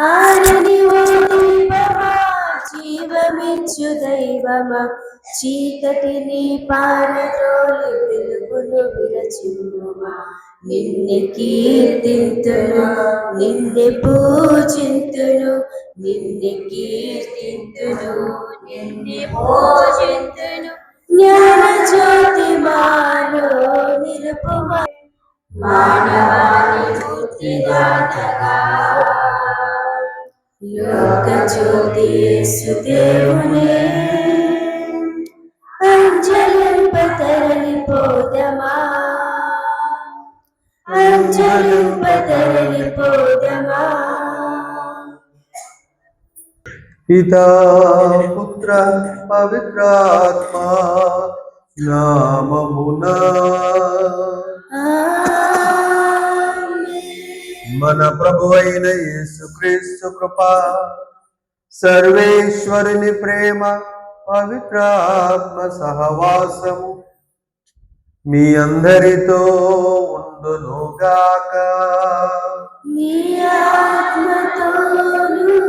ఆరని ఓ దీపమా జీవమిచ్చు దైవమా చీకటిని పారద్రోలి వెలుగును విరచిమ్ముమా నిన్నే కీర్తింతును నిన్నే పూజింతును నిన్నే కీర్తింతును నిన్నే పూజింతును జ్ఞాన జ్యోతి మాలో నిలుపుమా మానవాళి ముక్తిదాతగా లోక జ్యోతి యేసుదేవునే అంజలింపతరలిపోదమా అంజలింపతరలిపోదమా పితా పుత్ర పవిత్రాత్మ నామమునా మన ప్రభువైన యేసుక్రీస్తు కృప సర్వేశ్వరుని ప్రేమ పవిత్రాత్మ సహవాసము మీ అందరితో ఉండునుగాక. నీ ఆత్మతోను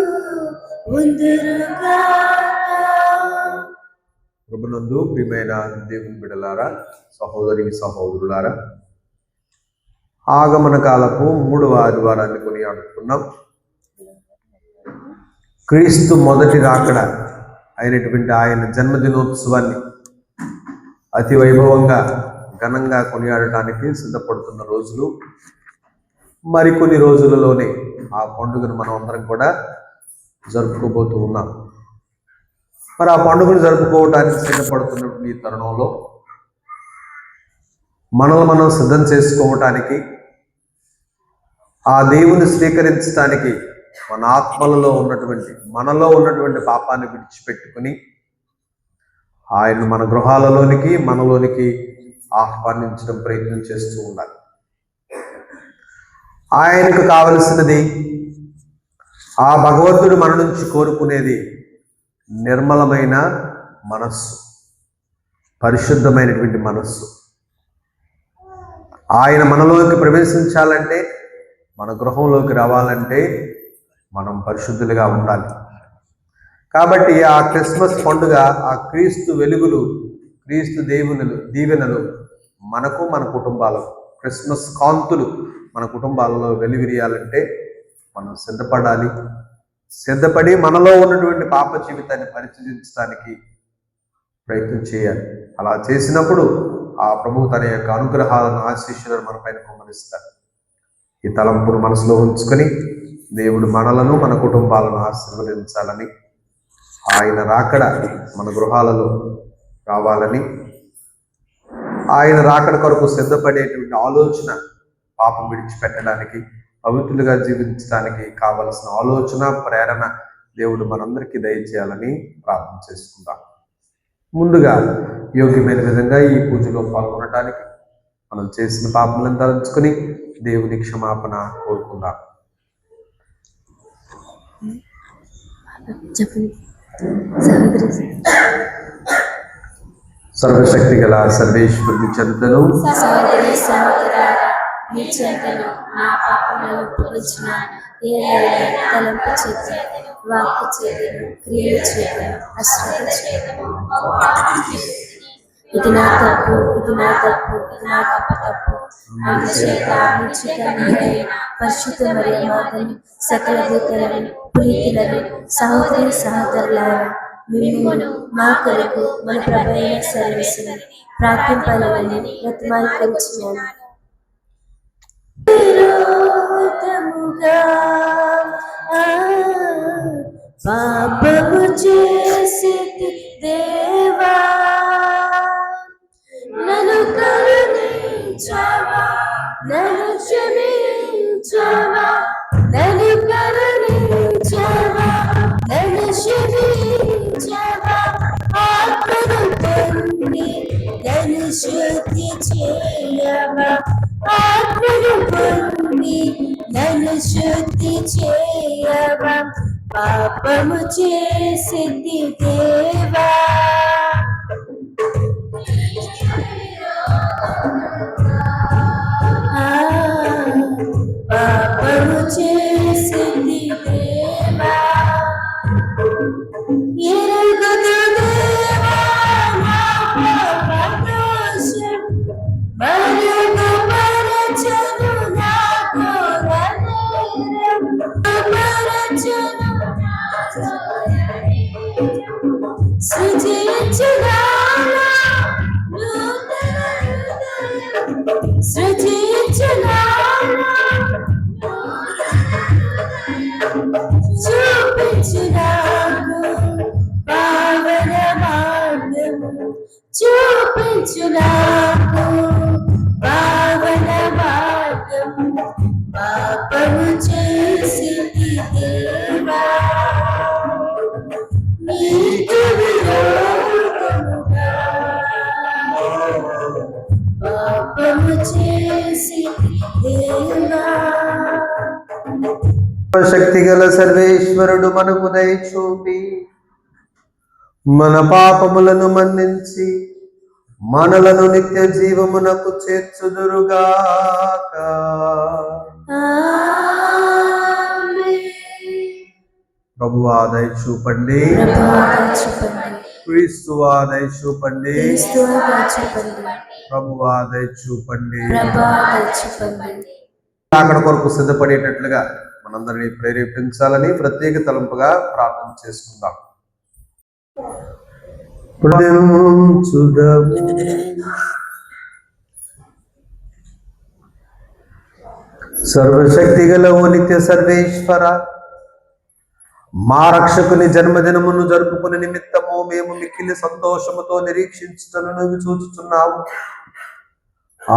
ఉందురుగాక. ప్రభునందు ప్రియమైన దేవుని బిడ్డలారా, సహోదరి సహోదరులారా, ఆగమన కాలపు 3వ ఆదివారాన్ని కొనియాడుతున్నాం. క్రీస్తు మొదటి రాకడ అయినటువంటి ఆయన జన్మదినోత్సవాన్ని అతి వైభవంగా ఘనంగా కొనియాడటానికి సిద్ధపడుతున్న రోజులు. మరికొన్ని రోజులలోనే ఆ పండుగను మనం అందరం కూడా జరుపుకోబోతూ ఉన్నాం. మరి ఆ పండుగను జరుపుకోవడానికి సిద్ధపడుతున్నటువంటి ఈ తరుణంలో మనల్ని మనం సిద్ధం చేసుకోవటానికి, ఆ దేవుని స్వీకరించడానికి మన ఆత్మలలో ఉన్నటువంటి మనలో ఉన్నటువంటి పాపాన్ని విడిచిపెట్టుకుని ఆయన మన గృహాలలోనికి మనలోనికి ఆహ్వానించడం ప్రయత్నం చేస్తూ ఉండాలి. ఆయనకు కావలసినది, ఆ భగవంతుడు మన నుంచి కోరుకునేది నిర్మలమైన మనస్సు, పరిశుద్ధమైనటువంటి మనస్సు. ఆయన మనలోకి ప్రవేశించాలంటే, మన గృహంలోకి రావాలంటే మనం పరిశుద్ధులుగా ఉండాలి. కాబట్టి ఆ క్రిస్మస్ పండుగ, ఆ క్రీస్తు వెలుగులు, క్రీస్తు దీవెనలు మనకు, మన కుటుంబాలకు, క్రిస్మస్ కాంతులు మన కుటుంబాలలో వెలువిరియాలంటే మనం సిద్ధపడాలి. సిద్ధపడి మనలో ఉన్నటువంటి పాప జీవితాన్ని పరిశీలించడానికి ప్రయత్నం చేయాలి. అలా చేసినప్పుడు ఆ ప్రభువు తన యొక్క అనుగ్రహాలను, ఆశీస్సులను మన పైన కుమ్మరిస్తాడు. ఈ తలంపును మనసులో ఉంచుకొని దేవుడు మనలను, మన కుటుంబాలను ఆశీర్వదించాలని, ఆయన రాకడ మన గృహాలలో రావాలని, ఆయన రాకడ కొరకు సిద్ధపడేటువంటి ఆలోచన, పాపం విడిచిపెట్టడానికి, పవిత్రులుగా జీవించడానికి కావలసిన ఆలోచన, ప్రేరణ దేవుడు మనందరికీ దయచేయాలని ప్రార్థన చేసుకుందాం. ముందుగా యోగ్యమైన విధంగా ఈ పూజలో పాల్గొనడానికి మనం చేసిన పాపములను తలంచుకొని దేవుని క్షమాపణ కోరుకుందాం. సర్వశక్తి గల సర్వేశ్వరుని చెంతను నా పాపములను పొలుచున తలంపు చేతను, వాక్కు చేతను, క్రియలు చేతను, అశ్రద్ధ చేతను, ఇది నా తప్పు, ఇది నా తప్పు, ఇది నా తప్పు. అందుచేత పరిశుద్ధ మరియ మాతను, సకల దూతలను, పునీతులను, సహోదరి సహోదరులారా, మిమ్మును మా కొరకు మన ప్రభువైన సర్వేశ్వరుని ప్రార్థింపాలని బ్రతిమాలుకొనుచున్నాను. పాపము చేసి దేవా నన్ను కరుణించవా, నన్ను క్షమించవా, నన్ను కరుణించవా, నన్ను క్షమించవా, ఆత్మను పొంది నన్ను శుద్ధి చేయవా, ఆత్మను పొంది నన్ను శుద్ధి చేయవా, పాపము చేసింది దేవా. పాపము చేసింది సృజించుగానా నూతన హృదయం సృజించుగానా చూపించు నాకు పావన మార్గము చూపించు నాకు పావన మార్గము పాపము చేసి దేవా నీకు విరోధముగా పాపము చేసి దేవా శక్తి గల సర్వేశ్వరుడు మనకు దయ చూపి మన పాపములను మన్నించి మనలను నిత్య జీవమునకు చేర్చుదురుగాక. ప్రభువా దయ చూపండి, క్రీస్తువా దయ చూపండి, ప్రభువా దయ చూపండి. అక్కడ కొరకు సిద్ధపడేటట్లుగా మనందరినీ ప్రేరేపించాలని ప్రత్యేక తలంపుగా ప్రార్థన చేసుకుందాం. సర్వశక్తి గల ఓ నిత్య సర్వేశ్వర, మా రక్షకుని జన్మదినమును జరుపుకునే నిమిత్తము మేము మిక్కిలి సంతోషముతో నిరీక్షించుటను చూచుచున్నాము.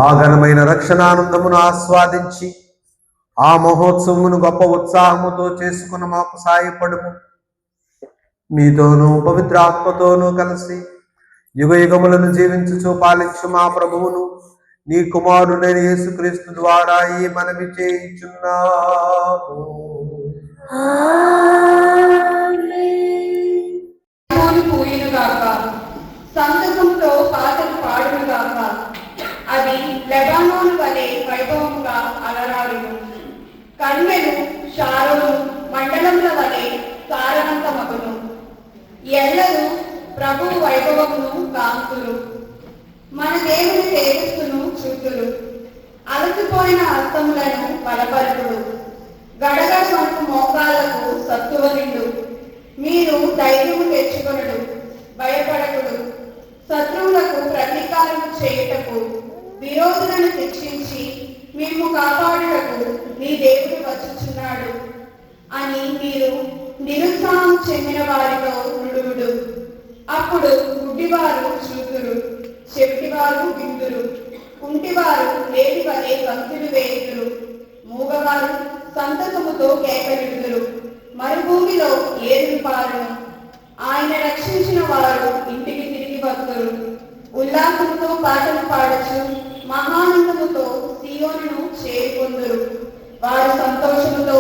ఆ ఘనమైన రక్షణానందమును ఆస్వాదించి ఆ మహోత్సవమును గొప్ప ఉత్సాహముతో చేసుకున్న మాకు సాయపడుము. మీతోనూ పవిత్రాత్మతోనూ కలిసి యుగ యుగములను జీవించుచు పాలించు మా ప్రభువును నీ కుమారుడైన యేసుక్రీస్తు ద్వారా ఈ మనవి చేయుచున్నాము. సంతకంతో పాటలు పాడునుగాక. అది లెబానోను వలె వైభవముగా అలరాడును. కన్యలు షారోను మండలముల వలె సారవంతమగును. ఎల్లరూ ప్రభువు వైభవమును కాంతులు. మన దేవుని సేవిస్తును చూతులు. అలసిపోయిన హస్తములను బలపరుతుడు. గడగడ వరకు మోకాళ్లకు సత్తువనిండు. మీరు ధైర్యము తెచ్చుకొనుడు, భయపడకుడు. శత్రువులకు ప్రతీకారము చేయుటకు, విరోధులను శిక్షించి మేము కాపాడుటకు నీ దేవుడు వచ్చుచున్నాడు అని మీరు నిరుత్సాహం చెందిన వారితో నుడుగుడు. అప్పుడు గుడ్డివారు చూతురు, చెవిటివారు విందురు, కుంటివారు లేడి వలె గంతులు వేయుదురు, మూగవారు సంతకముతో కేకలిడుదురు. మరుభూమిలో ఏరులు పారును. ఆయన రక్షించిన వారు ఇంటికి తిరిగి వస్తారు. ఉల్లాసంతో పాటలు పాడచ్చు, మహానందముతో సీయోనును చేరుకొందురు. వారు సంతోషముతో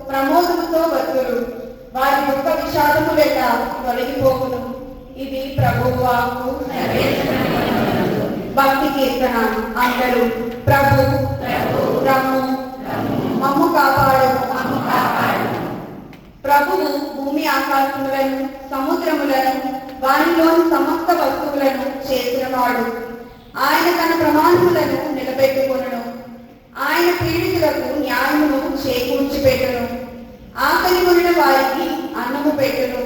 ప్రమోదముతో వస్తురు. వారి దుఃఖ విషాదము వెంట తొలగిపోవును. ఇది ప్రభువు వాక్కు. భక్తి కీర్తన. అందరూ ప్రభు రమ్ము మమ్ము కాపాడు. ప్రభువు భూమి ఆకాశములను సముద్రములను వారిలోని సమస్త వస్తువులను చేసినవాడు. ఆయన తన ప్రమాణములను నిలబెట్టుకొనును. ఆయన పీడితులకు న్యాయమును చేకూర్చి పెట్టును. ఆకలి కొనిన వారికి అన్నము పెట్టును.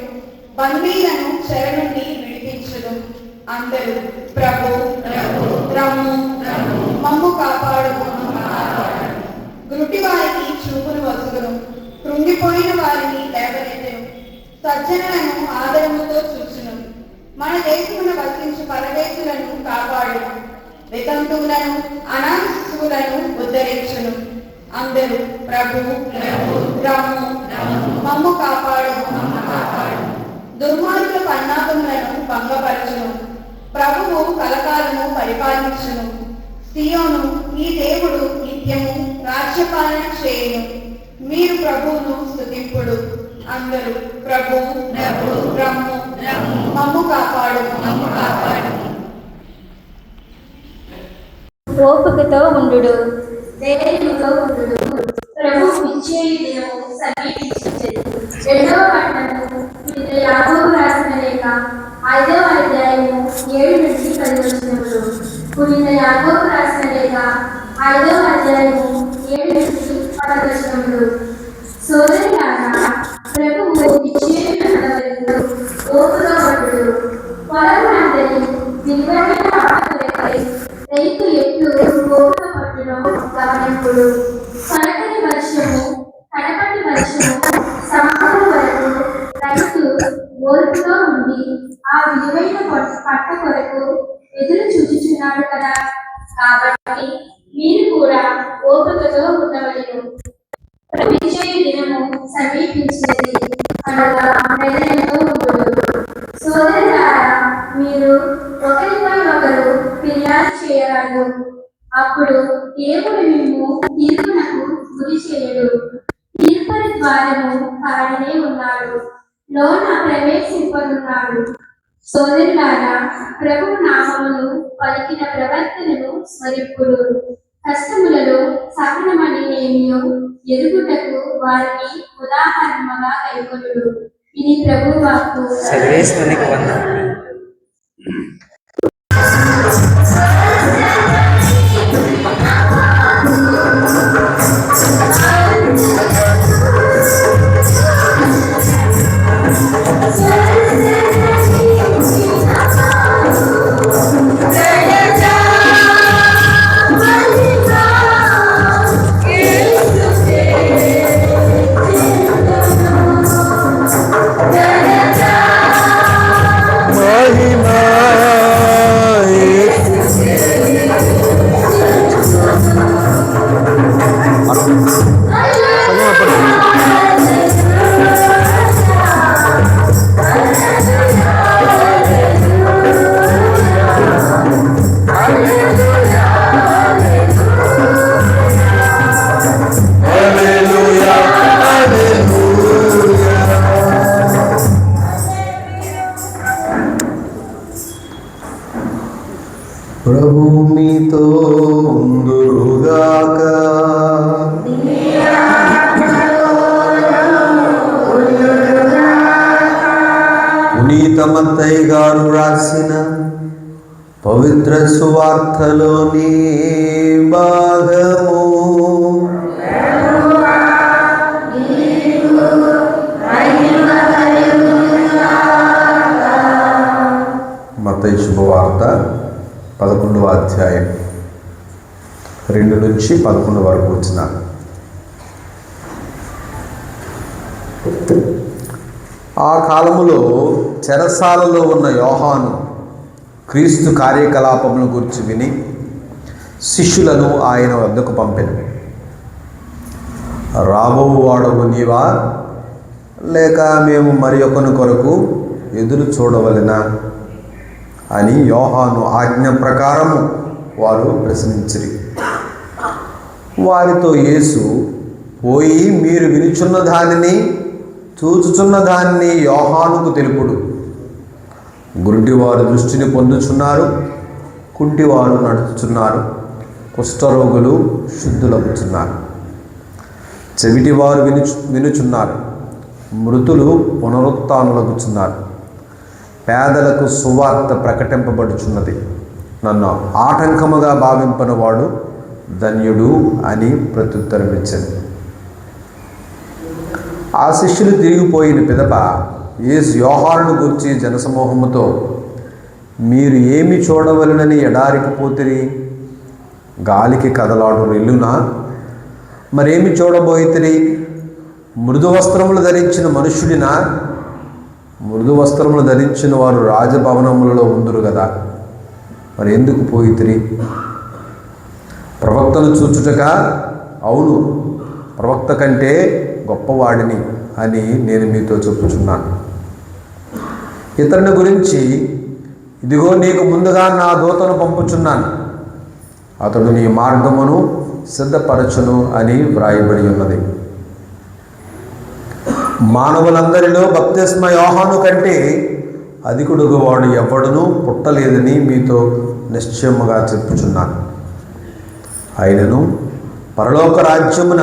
బందీలను చెర నుండి విడిపించును. అందరూ ప్రభు రమ్ము మమ్ము కాపాడు. గురుటి వారికి చూపును వసుగును. కృంగిపోయిన వారిని లేవనెత్తెను. సజ్జనులను ఆదరముతో చూచును. మన దేశమున వసించు పరదేశులను కాపాడును. వితంతువులను అనాథశిశువులను ఉద్ధరించును. అందరూ ప్రభు రమ్ము మమ్ము కాపాడు. దుర్మార్గుల పన్నాగములను భంగపరచును. ప్రభువు కలకాలము పరిపాలించును. సియోను ఈ దేవుడు నిత్యము రాజ్యపాలన చేయును. మీరు ప్రభువును స్తుతింపుడు. అందరూ ప్రభు రమ్ము మమ్ము కాపాడు. ఓపికతో ఉండు, ధైర్యంతో ఉండు. ప్రభు విజయీ దినము సమీపించింది. 2వ పట్టణము యాకోబు రాసిన లేఖ 5వ అధ్యాయము 7 నుంచి 10 వచనములు. పునీత యాకోబు రాసిన లేఖ 5వ అధ్యాయము 7 నుంచి 10 వచనములు. సోదరులారా, ప్రభువు విజయీ ఉండవలెను. ఓపుగా ఉండుడు. పొలమునందరి విలువైన ఆకులకై రైతు ఎట్లు ఓపుగా పట్టును గమనింపుడు. తొలకరి వర్షము కడపటి వర్షము సంవత్సరం వరకు రైతు ఓర్పుగా ఉండి ఆ విలువైన పంట కొరకు ఎదురు చూచుచున్నాడు కదా. కాబట్టి మీరు కూడా ఓపికతో ఉండవలెను. విజయ దినము సమీపించినది కనుక నిర్ణయంతో ఉండుడు. సోదరులారా, మీరు ఒకరిపై ఒకరు ఫిర్యాదు చేయరాదు. అప్పుడు దేవుడు మిమ్ము తీర్పునకు గురి చేయడు. తీర్పరి ద్వారము కాడనే ఉన్నాడు, లోన ప్రవేశింపనున్నాడు. సోదరులారా, ప్రభు నామమును పలికిన ప్రవర్తనను స్మరింపుడు. కష్టములలో సహనమని ఏమియో ఎరుగుటకు వారిని ఉదాహరణగా కైకొనుడు. ఇది ప్రభు వాక్కు. సర్వేశ్వరునికి వందనాలు. ప్రభు మీతో ఉందురుగాక. పునీత మత్తయి గారు రాసిన పవిత్ర సువార్తలోని భాగము. మత్తయి శుభవార్త 11వ అధ్యాయం 2 నుంచి 11 వరకు వచ్చిన. ఆ కాలములో చెరసాలలో ఉన్న యోహాను క్రీస్తు కార్యకలాపముల గురించి విని శిష్యులను ఆయన వద్దకు పంపెను. రాబోవాడవు నీవా, లేక మేము మరి ఒకని కొరకు ఎదురు చూడవలెనా అని యోహాను ఆజ్ఞ ప్రకారము వారు ప్రశ్నించిరి. వారితో యేసు, పోయి మీరు వినుచున్న దానిని చూచుచున్న దానిని యోహానుకు తెలుపుడు. గుడ్డివారు దృష్టిని పొందుచున్నారు, కుంటివారు నడుచుచున్నారు, కుష్ఠరోగులు శుద్ధులవుతున్నారు, చెవిటివారు వినుచున్నారు, మృతులు పునరుత్థానులగుచున్నారు, పేదలకు సువార్త ప్రకటింపబడుచున్నది. నన్ను ఆటంకముగా భావింపనివాడు ధన్యుడు అని ప్రత్యుత్తరం ఇచ్చింది. ఆ శిష్యులు తిరిగిపోయిన పిదప యేసు యోహానును గూర్చి జనసమూహముతో, మీరు ఏమి చూడవలనని ఎడారికి పోతిరి? గాలికి కదలాడు రెల్లునా? మరేమి చూడబోయితిరి? మృదు వస్త్రములు ధరించిన మనుష్యుడినా? మృదు వస్త్రములు ధరించిన వారు రాజభవనములలో ఉందురు కదా. మరి ఎందుకు పోయితిరి? ప్రవక్తను చూచుటక? అవును, ప్రవక్త కంటే గొప్పవాడిని అని నేను మీతో చెప్పుచున్నాను. ఇతరుని గురించి, ఇదిగో నీకు ముందుగా నా దూతను పంపుచున్నాను, అతడు నీ మార్గమును సిద్ధపరచును అని వ్రాయబడి ఉన్నది. మానవులందరిలో బప్తిస్మ యోహాను కంటే అధికుడుగా వాడు ఎవడునూ పుట్టలేదని మీతో నిశ్చయముగా చెప్పుచున్నాను. అయినను పరలోక రాజ్యమున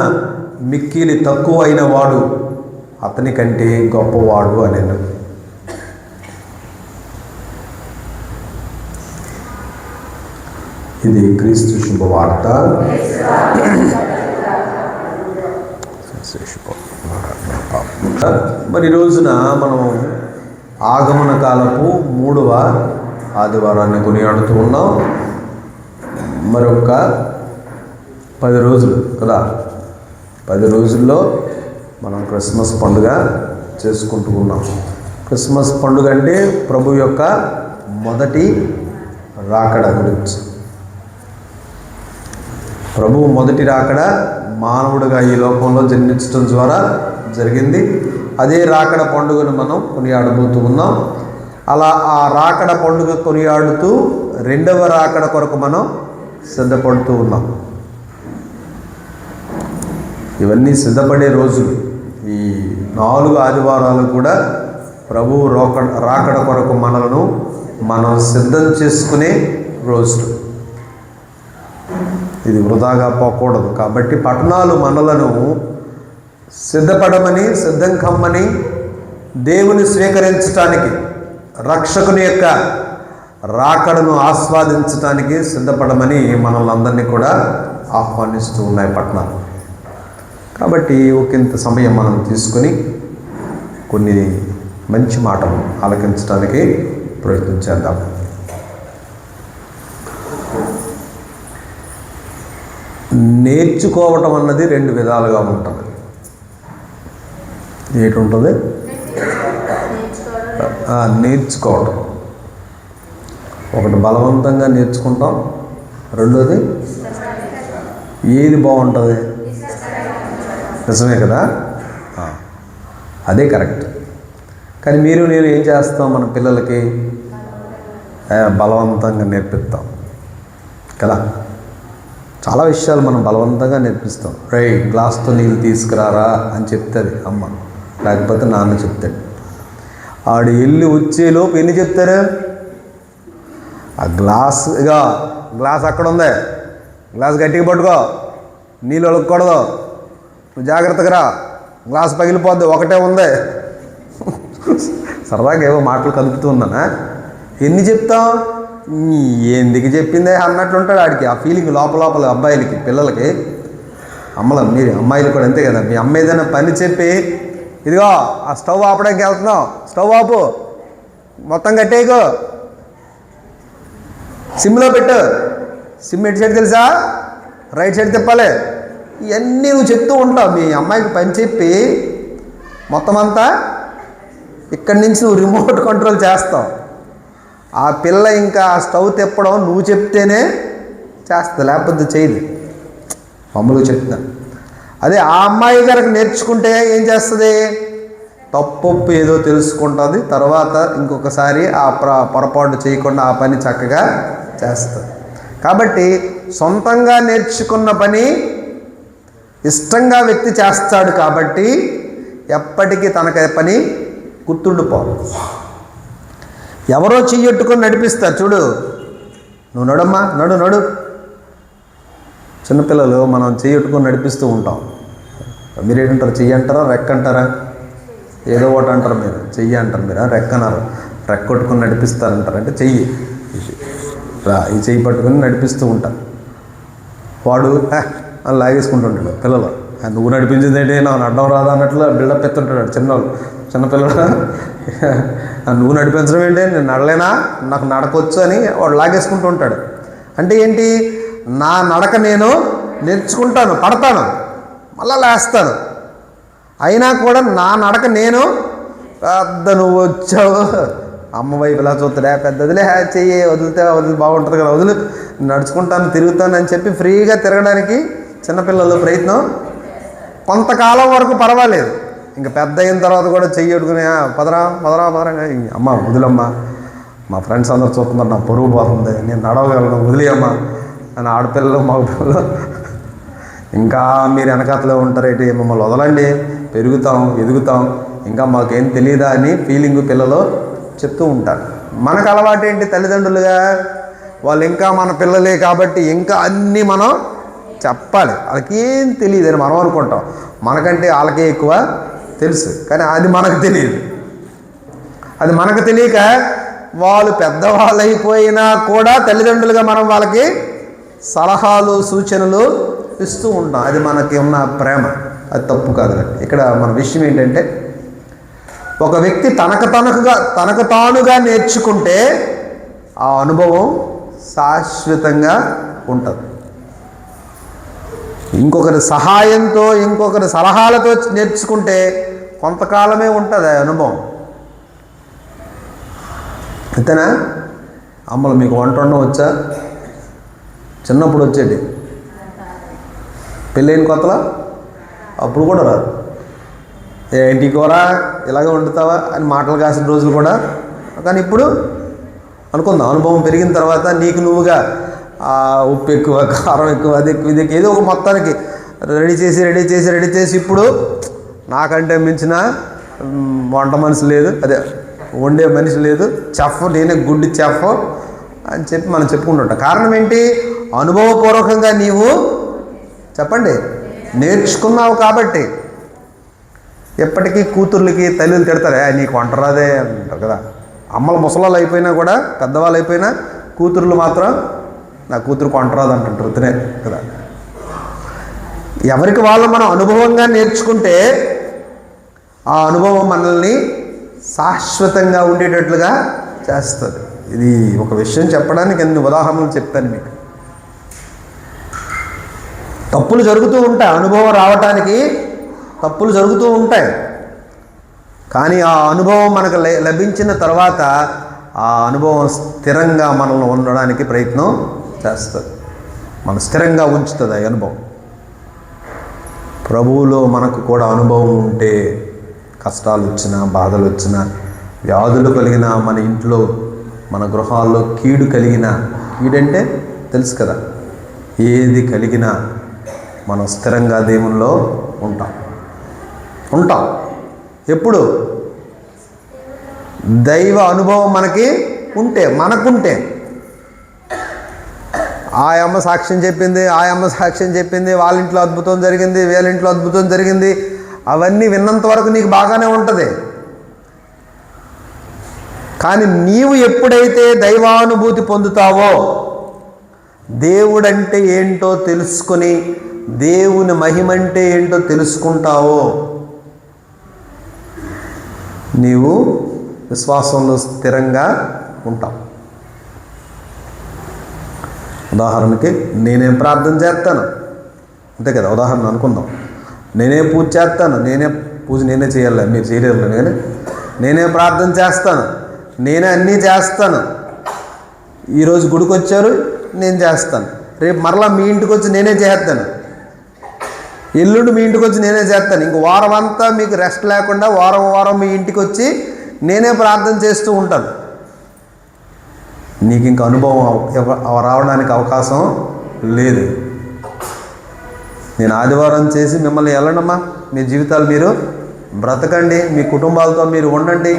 మిక్కిలి తక్కువ అయిన వాడు అతని కంటే గొప్పవాడు అనెను. ఇది క్రీస్తు శుభవార్త. మరి ఈ రోజున మనం ఆగమన కాలపు 3వ ఆదివారాన్ని కొనియాడుతూ ఉన్నాం. మరొక 10 రోజులు కదా, 10 రోజుల్లో మనం క్రిస్మస్ పండుగ చేసుకుంటూ ఉన్నాం. క్రిస్మస్ పండుగ అంటే ప్రభు యొక్క మొదటి రాకడ గురించి. ప్రభువు మొదటి రాకడ మానవుడిగా ఈ లోకంలో జన్మించడం ద్వారా జరిగింది. అదే రాకడ పండుగను మనం కొనియాడబోతూ ఉన్నాం. అలా ఆ రాకడ పండుగ కొనియాడుతూ 2వ రాకడ కొరకు మనం సిద్ధపడుతూ ఉన్నాం. ఇవన్నీ సిద్ధపడే రోజులు. ఈ 4 ఆదివారాలు కూడా ప్రభువు రాకడ కొరకు మనలను మనం సిద్ధం చేసుకునే రోజులు. ఇది వృధాగా పోకూడదు. కాబట్టి పట్టణాలు మనలను సిద్ధపడమని, సిద్ధం కమ్మని, దేవుని స్వీకరించటానికి, రక్షకుని యొక్క రాకడను ఆస్వాదించటానికి సిద్ధపడమని మనల్ని అందరినీ కూడా ఆహ్వానిస్తూ ఉన్నాయి పట్టణాలు. కాబట్టి ఒకంత సమయం మనం తీసుకొని కొన్ని మంచి మాటలు ఆలకించడానికి ప్రయత్నించేద్దాం. నేర్చుకోవటం అన్నది 2 విధాలుగా ఉంటుంది. ఏంటి ఉంటుంది? నేర్చుకోవటం. ఒకటి బలవంతంగా నేర్చుకుంటాం, రెండోది ఏది బాగుంటుంది? నిజమే కదా, అదే కరెక్ట్. కానీ మీరు నేను ఏం చేస్తాం? మన పిల్లలకి బలవంతంగా నేర్పిస్తాం కదా. చాలా విషయాలు మనం బలవంతంగా నేర్పిస్తాం. గ్లాస్తో నీళ్ళు తీసుకురారా అని చెప్తుంది అమ్మ, లేకపోతే నాన్న చెప్తాడు. ఆడు వెళ్ళి వచ్చేలోపు ఎన్ని చెప్తారు? ఆ గ్లాస్ అక్కడ ఉంది, గ్లాస్ గట్టిగా పట్టుకో, నీళ్ళు ఒలకూడదు, నువ్వు జాగ్రత్తగా రా, గ్లాస్ పగిలిపోద్ది, ఒకటే ఉంది. సరదాగా ఏవో మాటలు కదుపుతూ ఉన్నానా? ఎన్ని చెప్తాం? ఎందుకు చెప్పిందే అన్నట్లు ఉంటాడు ఆడికి. ఆ ఫీలింగ్ లోపల అబ్బాయిలకి, పిల్లలకి, మీరు అమ్మాయిలు కూడా అంతే కదా. మీ అమ్మ ఏదైనా పని చెప్పి, ఇదిగో ఆ స్టవ్ ఆపడానికి వెళ్తున్నావు, స్టవ్ ఆపు, మొత్తం కట్టేయకు, సిమ్లో పెట్టు, సిమ్ ఎటు సైడ్ తెలుసా, రైట్ సైడ్ తిప్పాలి, ఇవన్నీ నువ్వు చెప్తూ ఉంటావు. మీ అమ్మాయికి పని చెప్పి మొత్తం అంతా ఇక్కడి నుంచి నువ్వు రిమోట్ కంట్రోల్ చేస్తావు. ఆ పిల్ల ఇంకా ఆ స్టవ్ తిప్పడం నువ్వు చెప్తేనే చేస్తుంది, లేకపోతే చేయదు. మామూలుగా చెప్తున్నా. అదే ఆ అమ్మాయి గారికి నేర్చుకుంటే ఏం చేస్తుంది? తప్పు ఏదో తెలుసుకుంటుంది, తర్వాత ఇంకొకసారి ఆ పొరపాటు చేయకుండా ఆ పని చక్కగా చేస్తుంది. కాబట్టి సొంతంగా నేర్చుకున్న పని ఇష్టంగా వ్యక్తి చేస్తాడు. కాబట్టి ఎప్పటికీ తనకి పని గుర్తుండిపోదు. ఎవరో చెయ్యట్టుకొని నడిపిస్తారు చూడు, నువ్వు నడమ్మా, నడు. చిన్నపిల్లలు మనం చెయ్యట్టుకొని నడిపిస్తూ ఉంటాం. మీరేంటారు? చెయ్యి అంటారా, రెక్క అంటారా? ఏదో ఒకటి అంటారు. మీరు చెయ్యి అంటారు, మీరు రెక్కన్నారు. రెక్క కొట్టుకొని నడిపిస్తారంటారు. అంటే చెయ్యి, ఈ చెయ్యి పట్టుకొని నడిపిస్తూ ఉంటారు. వాడు అని లాగేసుకుంటుంటాడు. పిల్లలు నువ్వు నడిపించింది ఏంటి, నాకు అడ్డం రాదా అన్నట్లు బిల్డప్ ఎత్తుంటాడు చిన్నపిల్లలు. నువ్వు నడిపించడం ఏంటి, నేను నడలేనా, నాకు నడకొచ్చు అని వాడు లాగేసుకుంటూ ఉంటాడు. అంటే ఏంటి? నా నడక నేను నేర్చుకుంటాను, పడతాను, మళ్ళా లేస్తాను, అయినా కూడా నా నడక నేను పెద్ద నువ్వు వచ్చావు అమ్మ వైపు ఇలా చూస్తాడే, పెద్దదిలే చెయ్యి, వదిలితే బాగుంటుంది కదా, వదిలి నడుచుకుంటాను, తిరుగుతాను అని చెప్పి ఫ్రీగా తిరగడానికి చిన్నపిల్లలు ప్రయత్నం. కొంతకాలం వరకు పర్వాలేదు, ఇంకా పెద్ద అయిన తర్వాత కూడా చెయ్యడుకునే పదరా అమ్మ వదిలమ్మా, మా ఫ్రెండ్స్ అందరూ చూస్తున్నారు, నా పొరుగు పోతుంది, నేను నడవగలను, వదిలేయమ్మా అని ఆడపిల్లలు మగపిల్లలు ఇంకా మీరు వెనకాతలో ఉంటారేంటి, మమ్మల్ని వదలండి, పెరుగుతాం, ఎదుగుతాం, ఇంకా మాకేం తెలియదా అని ఫీలింగ్ పిల్లలు చెప్తూ ఉంటారు. మనకు అలవాటు ఏంటి? తల్లిదండ్రులుగా వాళ్ళు ఇంకా మన పిల్లలే కాబట్టి ఇంకా అన్నీ మనం చెప్పాలి. వాళ్ళకి ఏం తెలియదు అని మనం అనుకుంటాం. మనకంటే వాళ్ళకే ఎక్కువ తెలుసు, కానీ అది మనకు తెలియదు. అది మనకు తెలియక వాళ్ళు పెద్దవాళ్ళు అయిపోయినా కూడా తల్లిదండ్రులుగా మనం వాళ్ళకి సలహాలు, సూచనలు ఇస్తూ ఉంటాం. అది మనకి ఉన్న ప్రేమ, అది తప్పు కాదు. ఇక్కడ మన విషయం ఏంటంటే, ఒక వ్యక్తి తనకు తానుగా నేర్చుకుంటే ఆ అనుభవం శాశ్వతంగా ఉంటుంది. ఇంకొకరి సహాయంతో, ఇంకొకరి సలహాలతో నేర్చుకుంటే కొంతకాలమే ఉంటుంది ఆ అనుభవం. అంతేనా? అమ్మలు మీకు వంట వండడం వచ్చా? చిన్నప్పుడు వచ్చేది, పెళ్ళైన కొత్తలో అప్పుడు కూడా రాదు. ఏంటి కూర ఇలాగే వండుతావా అని మాటలు కాసిన రోజులు కూడా. కానీ ఇప్పుడు అనుకుందాం, అనుభవం పెరిగిన తర్వాత నీకు నువ్వుగా ఉప్పు ఎక్కువ, కారం ఎక్కువ, అది ఎక్కువ, ఇది ఏదో ఒక మొత్తానికి రెడీ చేసి ఇప్పుడు నాకంటే మించిన వంట మనిషి లేదు, అదే వండే మనిషి లేదు, చెఫ్ నేనే, గుడ్డి చెఫ్ అని చెప్పి మనం చెప్పుకుంటుంటాం. కారణం ఏంటి? అనుభవపూర్వకంగా నీవు చెప్పండి నేర్చుకున్నావు కాబట్టి. ఎప్పటికీ కూతుర్లకి తల్లులు తిడతారే, నీకు వంట రాదే అంటారు కదా. అమ్మలు ముసలాళ్ళు అయిపోయినా కూడా, పెద్దవాళ్ళు అయిపోయినా కూతుర్లు మాత్రం నా కూతురుకు వంట రాదు అంటుంటారు కదా. ఎవరికి వాళ్ళు మనం అనుభవంగా నేర్చుకుంటే ఆ అనుభవం మనల్ని శాశ్వతంగా ఉండేటట్లుగా చేస్తుంది. ఇది ఒక విషయం చెప్పడానికి ఎన్ని ఉదాహరణలు చెప్పాను మీకు. తప్పులు జరుగుతూ ఉంటాయి, అనుభవం రావటానికి తప్పులు జరుగుతూ ఉంటాయి. కానీ ఆ అనుభవం మనకు లభించిన తర్వాత ఆ అనుభవం స్థిరంగా మనల్ని ఉండడానికి ప్రయత్నం చేస్తుంది, మనం స్థిరంగా ఉంచుతుంది ఆ అనుభవం. ప్రభువులో మనకు కూడా అనుభవం ఉంటే కష్టాలు వచ్చినా, బాధలు వచ్చినా, వ్యాధులు కలిగిన, మన ఇంట్లో మన గృహాల్లో కీడు కలిగిన, కీడంటే తెలుసు కదా, ఏది కలిగినా మనం స్థిరంగా దేవునిలో ఉంటాం. ఎప్పుడు? దైవ అనుభవం మనకుంటే. ఆ అమ్మ సాక్ష్యం చెప్పింది, వాళ్ళ ఇంట్లో అద్భుతం జరిగింది, వీళ్ళ ఇంట్లో అద్భుతం జరిగింది, అవన్నీ విన్నంత వరకు నీకు బాగానే ఉంటుంది. కానీ నీవు ఎప్పుడైతే దైవానుభూతి పొందుతావో, దేవుడంటే ఏంటో తెలుసుకొని, దేవుని మహిమంటే ఏంటో తెలుసుకుంటావో, నీవు విశ్వాసంలో స్థిరంగా ఉంటావు. ఉదాహరణకి నేనేం ప్రార్థన చేస్తాను, అంతే కదా, ఉదాహరణ అనుకుందాం. నేనే పూజ చేస్తాను, నేనే చేయాలి, మీరు చేయలేరు కానీ నేనే ప్రార్థన చేస్తాను, నేనే అన్నీ చేస్తాను. ఈరోజు గుడికి వచ్చారు, నేను చేస్తాను. రేపు మరలా మీ ఇంటికి వచ్చి నేనే చేస్తాను, ఎల్లుండి మీ ఇంటికి వచ్చి నేనే చేస్తాను. ఇంక వారం అంతా మీకు రెస్ట్ లేకుండా వారం మీ ఇంటికి వచ్చి నేనే ప్రార్థన చేస్తూ ఉంటాను. నీకు ఇంక అనుభవం రావడానికి అవకాశం లేదు. నేను ఆదివారం చేసి మిమ్మల్ని వెళ్ళండమ్మా, మీ జీవితాలు మీరు బ్రతకండి, మీ కుటుంబాలతో మీరు ఉండండి,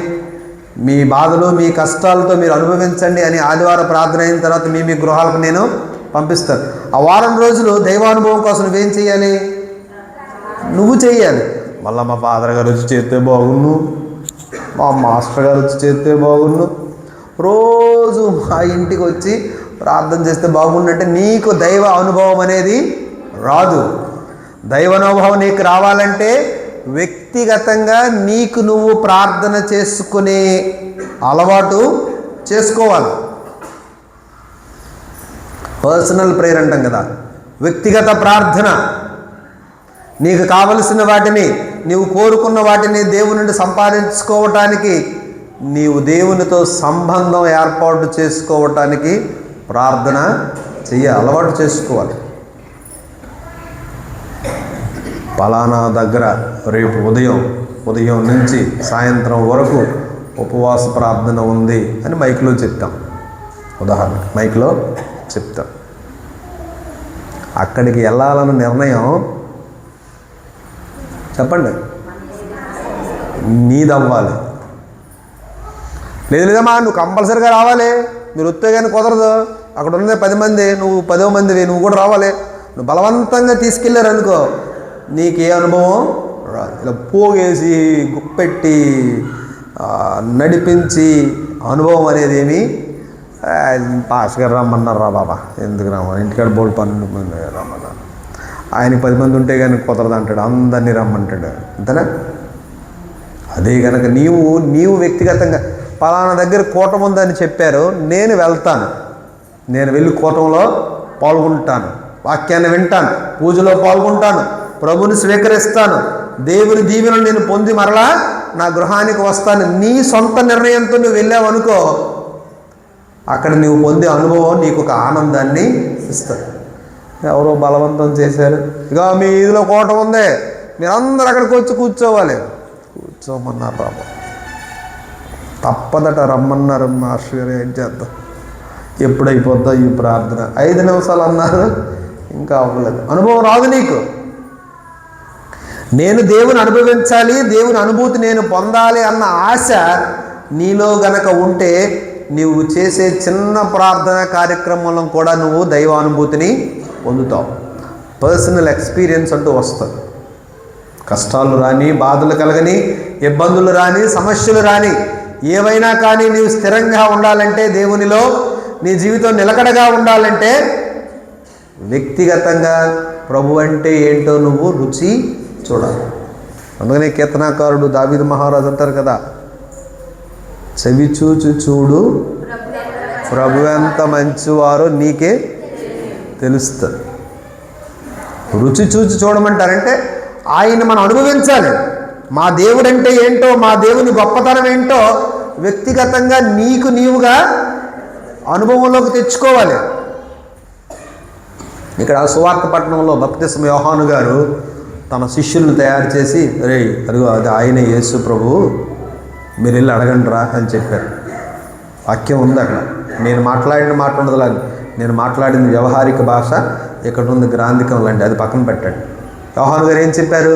మీ బాధలు మీ కష్టాలతో మీరు అనుభవించండి అని ఆదివారం ప్రార్థన అయిన తర్వాత మీ గృహాలకు నేను పంపిస్తాను. ఆ వారం రోజులు దైవానుభవం కోసం నువ్వేం చేయాలి? నువ్వు చేయాలి. మళ్ళీ మా ఫాదర్ గారు వచ్చి చేస్తే బాగున్ను, మా మాస్టర్ గారు వచ్చి చేస్తే బాగున్ను, రోజు మా ఇంటికి వచ్చి ప్రార్థన చేస్తే బాగుండంటే నీకు దైవ అనుభవం అనేది రాదు. దైవ అనుభవం నీకు రావాలంటే వ్యక్తిగతంగా నీకు నువ్వు ప్రార్థన చేసుకునే అలవాటు చేసుకోవాలి. పర్సనల్ ప్రేయర్ అంటాం కదా, వ్యక్తిగత ప్రార్థన. నీకు కావలసిన వాటిని, నీవు కోరుకున్న వాటిని దేవుని నుండి సంపాదించుకోవటానికి, నీవు దేవునితో సంబంధం ఏర్పాటు చేసుకోవటానికి ప్రార్థన అలవాటు చేసుకోవాలి. పలానా దగ్గర రేపు ఉదయం నుంచి సాయంత్రం వరకు ఉపవాస ప్రార్థన ఉంది అని మైక్లో చెప్తాం. ఉదాహరణకి మైక్లో చెప్తాం. అక్కడికి వెళ్ళాలన్న నిర్ణయం చెప్పండి నీదవ్వాలి. లేదమ్మా నువ్వు కంపల్సరీగా రావాలి, మీరు వస్తే కానీ కుదరదు, అక్కడ ఉన్నదే 10 మంది, నువ్వు 10వ మందివి, నువ్వు కూడా రావాలి. నువ్వు బలవంతంగా తీసుకెళ్ళారు అనుకో, నీకే అనుభవం రాదు. ఇలా పోగేసి గుప్పెట్టి నడిపించి అనుభవం అనేది ఏమి, పాస్ గారు రమ్మన్నారు రా బాబా, ఎందుకు రమ్మని, ఇంటికాడ బోల్డ్ 12 మంది రమ్మన్నారు, ఆయనకి 10 మంది ఉంటే కానీ కుదరదు అంటాడు, అందరినీ రమ్మంటాడు. అంతేనా? అదే కనుక నీవు వ్యక్తిగతంగా పలానా దగ్గర కూటం ఉందని చెప్పారు, నేను వెళ్తాను, నేను వెళ్ళి కూటంలో పాల్గొంటాను, వాక్యాన్ని వింటాను, పూజలో పాల్గొంటాను, ప్రభుని స్వీకరిస్తాను, దేవుని దీవెనలు నేను పొంది మరలా నా గృహానికి వస్తాను. నీ సొంత నిర్ణయంతో నువ్వు వెళ్ళావు అనుకో, అక్కడ నువ్వు పొందే అనుభవం నీకు ఒక ఆనందాన్ని ఇస్తుంది. ఎవరో బలవంతం చేశారు, ఇక మీ ఇదిలో కూటం ఉంది, మీరందరూ అక్కడికి వచ్చి కూర్చోవాలి. కూర్చోమన్నారు బాబు, తప్పదట, రమ్మన్నారు మాస్టర్ గారు, ఏం చేద్దాం, ఎప్పుడైపోద్దా ఈ ప్రార్థన, 5 నిమిషాలు అన్నారు, ఇంకా అవ్వలేదు. అనుభవం రాదు నీకు. నేను దేవుని అనుభవించాలి, దేవుని అనుభూతి నేను పొందాలి అన్న ఆశ నీలో గనక ఉంటే నువ్వు చేసే చిన్న ప్రార్థన కార్యక్రమంలో కూడా నువ్వు దైవానుభూతిని పొందుతావు. పర్సనల్ ఎక్స్పీరియన్స్ అంటూ వస్తుంది. కష్టాలు రాని, బాధలు కలగని, ఇబ్బందులు రాని, సమస్యలు రాని, ఏవైనా కానీ నీవు స్థిరంగా ఉండాలంటే, దేవునిలో నీ జీవితం నిలకడగా ఉండాలంటే వ్యక్తిగతంగా ప్రభు అంటే ఏంటో నువ్వు రుచి చూడాలి. అందుకనే కీర్తనాకారుడు దావీదు మహారాజు అంటారు కదా, చెవి చూచు చూడు ప్రభు ఎంత మంచివారో నీకే తెలుస్తుంది. రుచి చూచి చూడమంటారంటే ఆయన మనం అనుభవించాలి. మా దేవుడు అంటే ఏంటో, మా దేవుని గొప్పతనం ఏంటో వ్యక్తిగతంగా నీవుగా అనుభవంలోకి తెచ్చుకోవాలి. ఇక్కడ సువార్త పట్టణంలో బప్తిస్మ యోహాను గారు తన శిష్యులను తయారు చేసి, రే అదిగో అది ఆయన యేసు ప్రభు, మీరు వెళ్ళి అడగండి రా అని చెప్పారు. వాక్యం ఉంది అక్కడ. నేను మాట్లాడిన మాట ఉండదులాగా, నేను మాట్లాడిన వ్యవహారిక భాష ఇక్కడ ఉంది, గ్రాంధికం లాంటి, అది పక్కన పెట్టండి. యోహాను గారు ఏం చెప్పారు,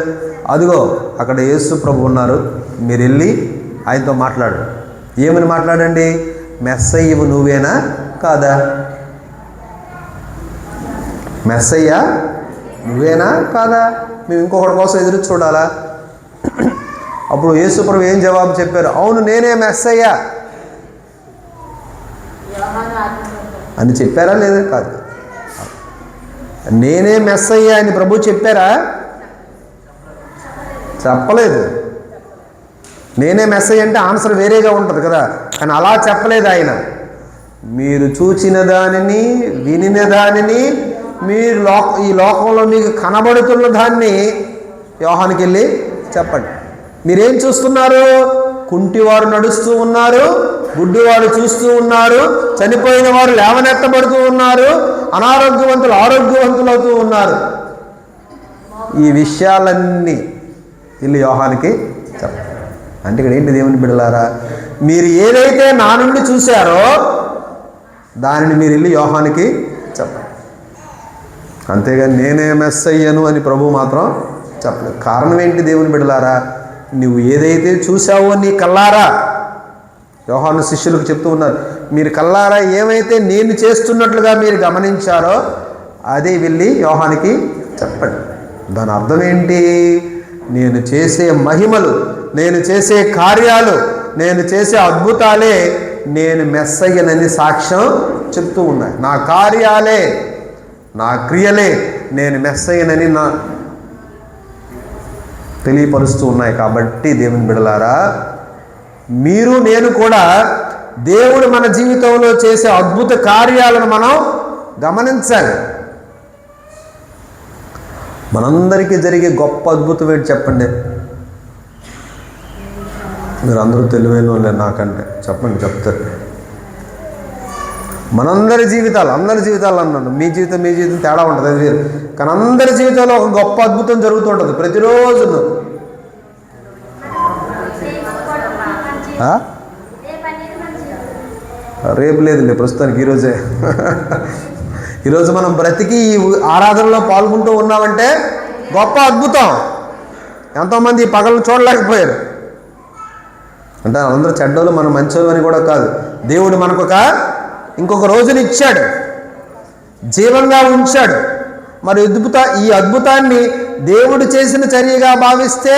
అదిగో అక్కడ యేసు ప్రభు ఉన్నారు, మీరు వెళ్ళి ఆయనతో మాట్లాడు. ఏమని మాట్లాడండి, మెస్సయ్యవు నువ్వేనా కాదా, మెస్సయ్య నువ్వేనా కాదా, మేము ఇంకొకటి కోసం ఎదురు చూడాలా? అప్పుడు యేసు ప్రభు ఏం జవాబు చెప్పారు, అవును నేనే మెస్సయ్య అని చెప్పారా లేదా? కాదు, నేనే మెస్సయ్య అని ప్రభు చెప్పారా? చెప్పలేదు. నేనే మెస్సయ్య అంటే ఆన్సర్ వేరేగా ఉంటుంది కదా, కానీ అలా చెప్పలేదు ఆయన. మీరు చూచిన దానిని, వినిన దానిని, మీరు ఈ లోకంలో మీకు కనబడుతున్న దాన్ని యోహానికి వెళ్ళి చెప్పండి. మీరేం చూస్తున్నారు? కుంటివారు నడుస్తూ ఉన్నారు, గుడ్డివారు చూస్తూ ఉన్నారు, చనిపోయిన వారు లేవనెత్తబడుతూ ఉన్నారు, అనారోగ్యవంతులు ఆరోగ్యవంతులు అవుతూ ఉన్నారు. ఈ విషయాలన్నీ వెళ్ళి యోహానికి చెప్పండి. అంటే ఇక్కడ ఏంటి దేవుని బిడ్డలారా, మీరు ఏదైతే నా నుండి చూశారో దానిని మీరు వెళ్ళి యోహానికి చెప్పండి. అంతేగాని నేనే మెస్సయ్యను అని ప్రభు మాత్రం చెప్పలేదు. కారణం ఏంటి దేవుని బిడ్డలారా, నువ్వు ఏదైతే చూసావో నీ కల్లారా, యోహాను శిష్యులకు చెప్తూ ఉన్నారు, మీరు కల్లారా ఏమైతే నేను చేస్తున్నట్లుగా మీరు గమనించారో అదే వెళ్ళి యోహానికి చెప్పండి. దాని అర్థం ఏంటి, నేను చేసే మహిమలు, నేను చేసే కార్యాలు, నేను చేసే అద్భుతాలే నేను మెస్సయ్యనని సాక్ష్యం చెప్తూ ఉన్నాయి. నా కార్యాలే, నా క్రియలే నేను మెస్సయ్యనని నా తెలియపరుస్తూ ఉన్నాయి. కాబట్టి దేవుని బిడలారా, మీరు నేను కూడా దేవుడు మన జీవితంలో చేసే అద్భుత కార్యాలను మనం గమనించాలి. మనందరికీ జరిగే గొప్ప అద్భుతం ఏంటి చెప్పండి? మీరు అందరూ తెలివైన వాళ్ళే నాకంటే, చెప్పండి, చెప్తారు. మనందరి జీవితాలు, అందరి జీవితాలు అన్నాను, మీ జీవితం తేడా ఉంటుంది, అది వేరు. కానీ అందరి జీవితంలో ఒక గొప్ప అద్భుతం జరుగుతుంటుంది ప్రతిరోజు. రేపు లేదులే, ప్రస్తుతానికి ఈరోజే. ఈరోజు మనం బ్రతికి ఈ ఆరాధనలో పాల్గొంటూ ఉన్నామంటే గొప్ప అద్భుతం. ఎంతోమంది ఈ పగలను చూడలేకపోయారు. అంటే అందరూ చెడ్డోళ్ళు, మనం మంచోళ్ళు అని కూడా కాదు. దేవుడు మనకు ఇంకొక రోజుని ఇచ్చాడు, జీవంగా ఉంచాడు. మరి ఈ అద్భుతాన్ని దేవుడు చేసిన చర్యగా భావిస్తే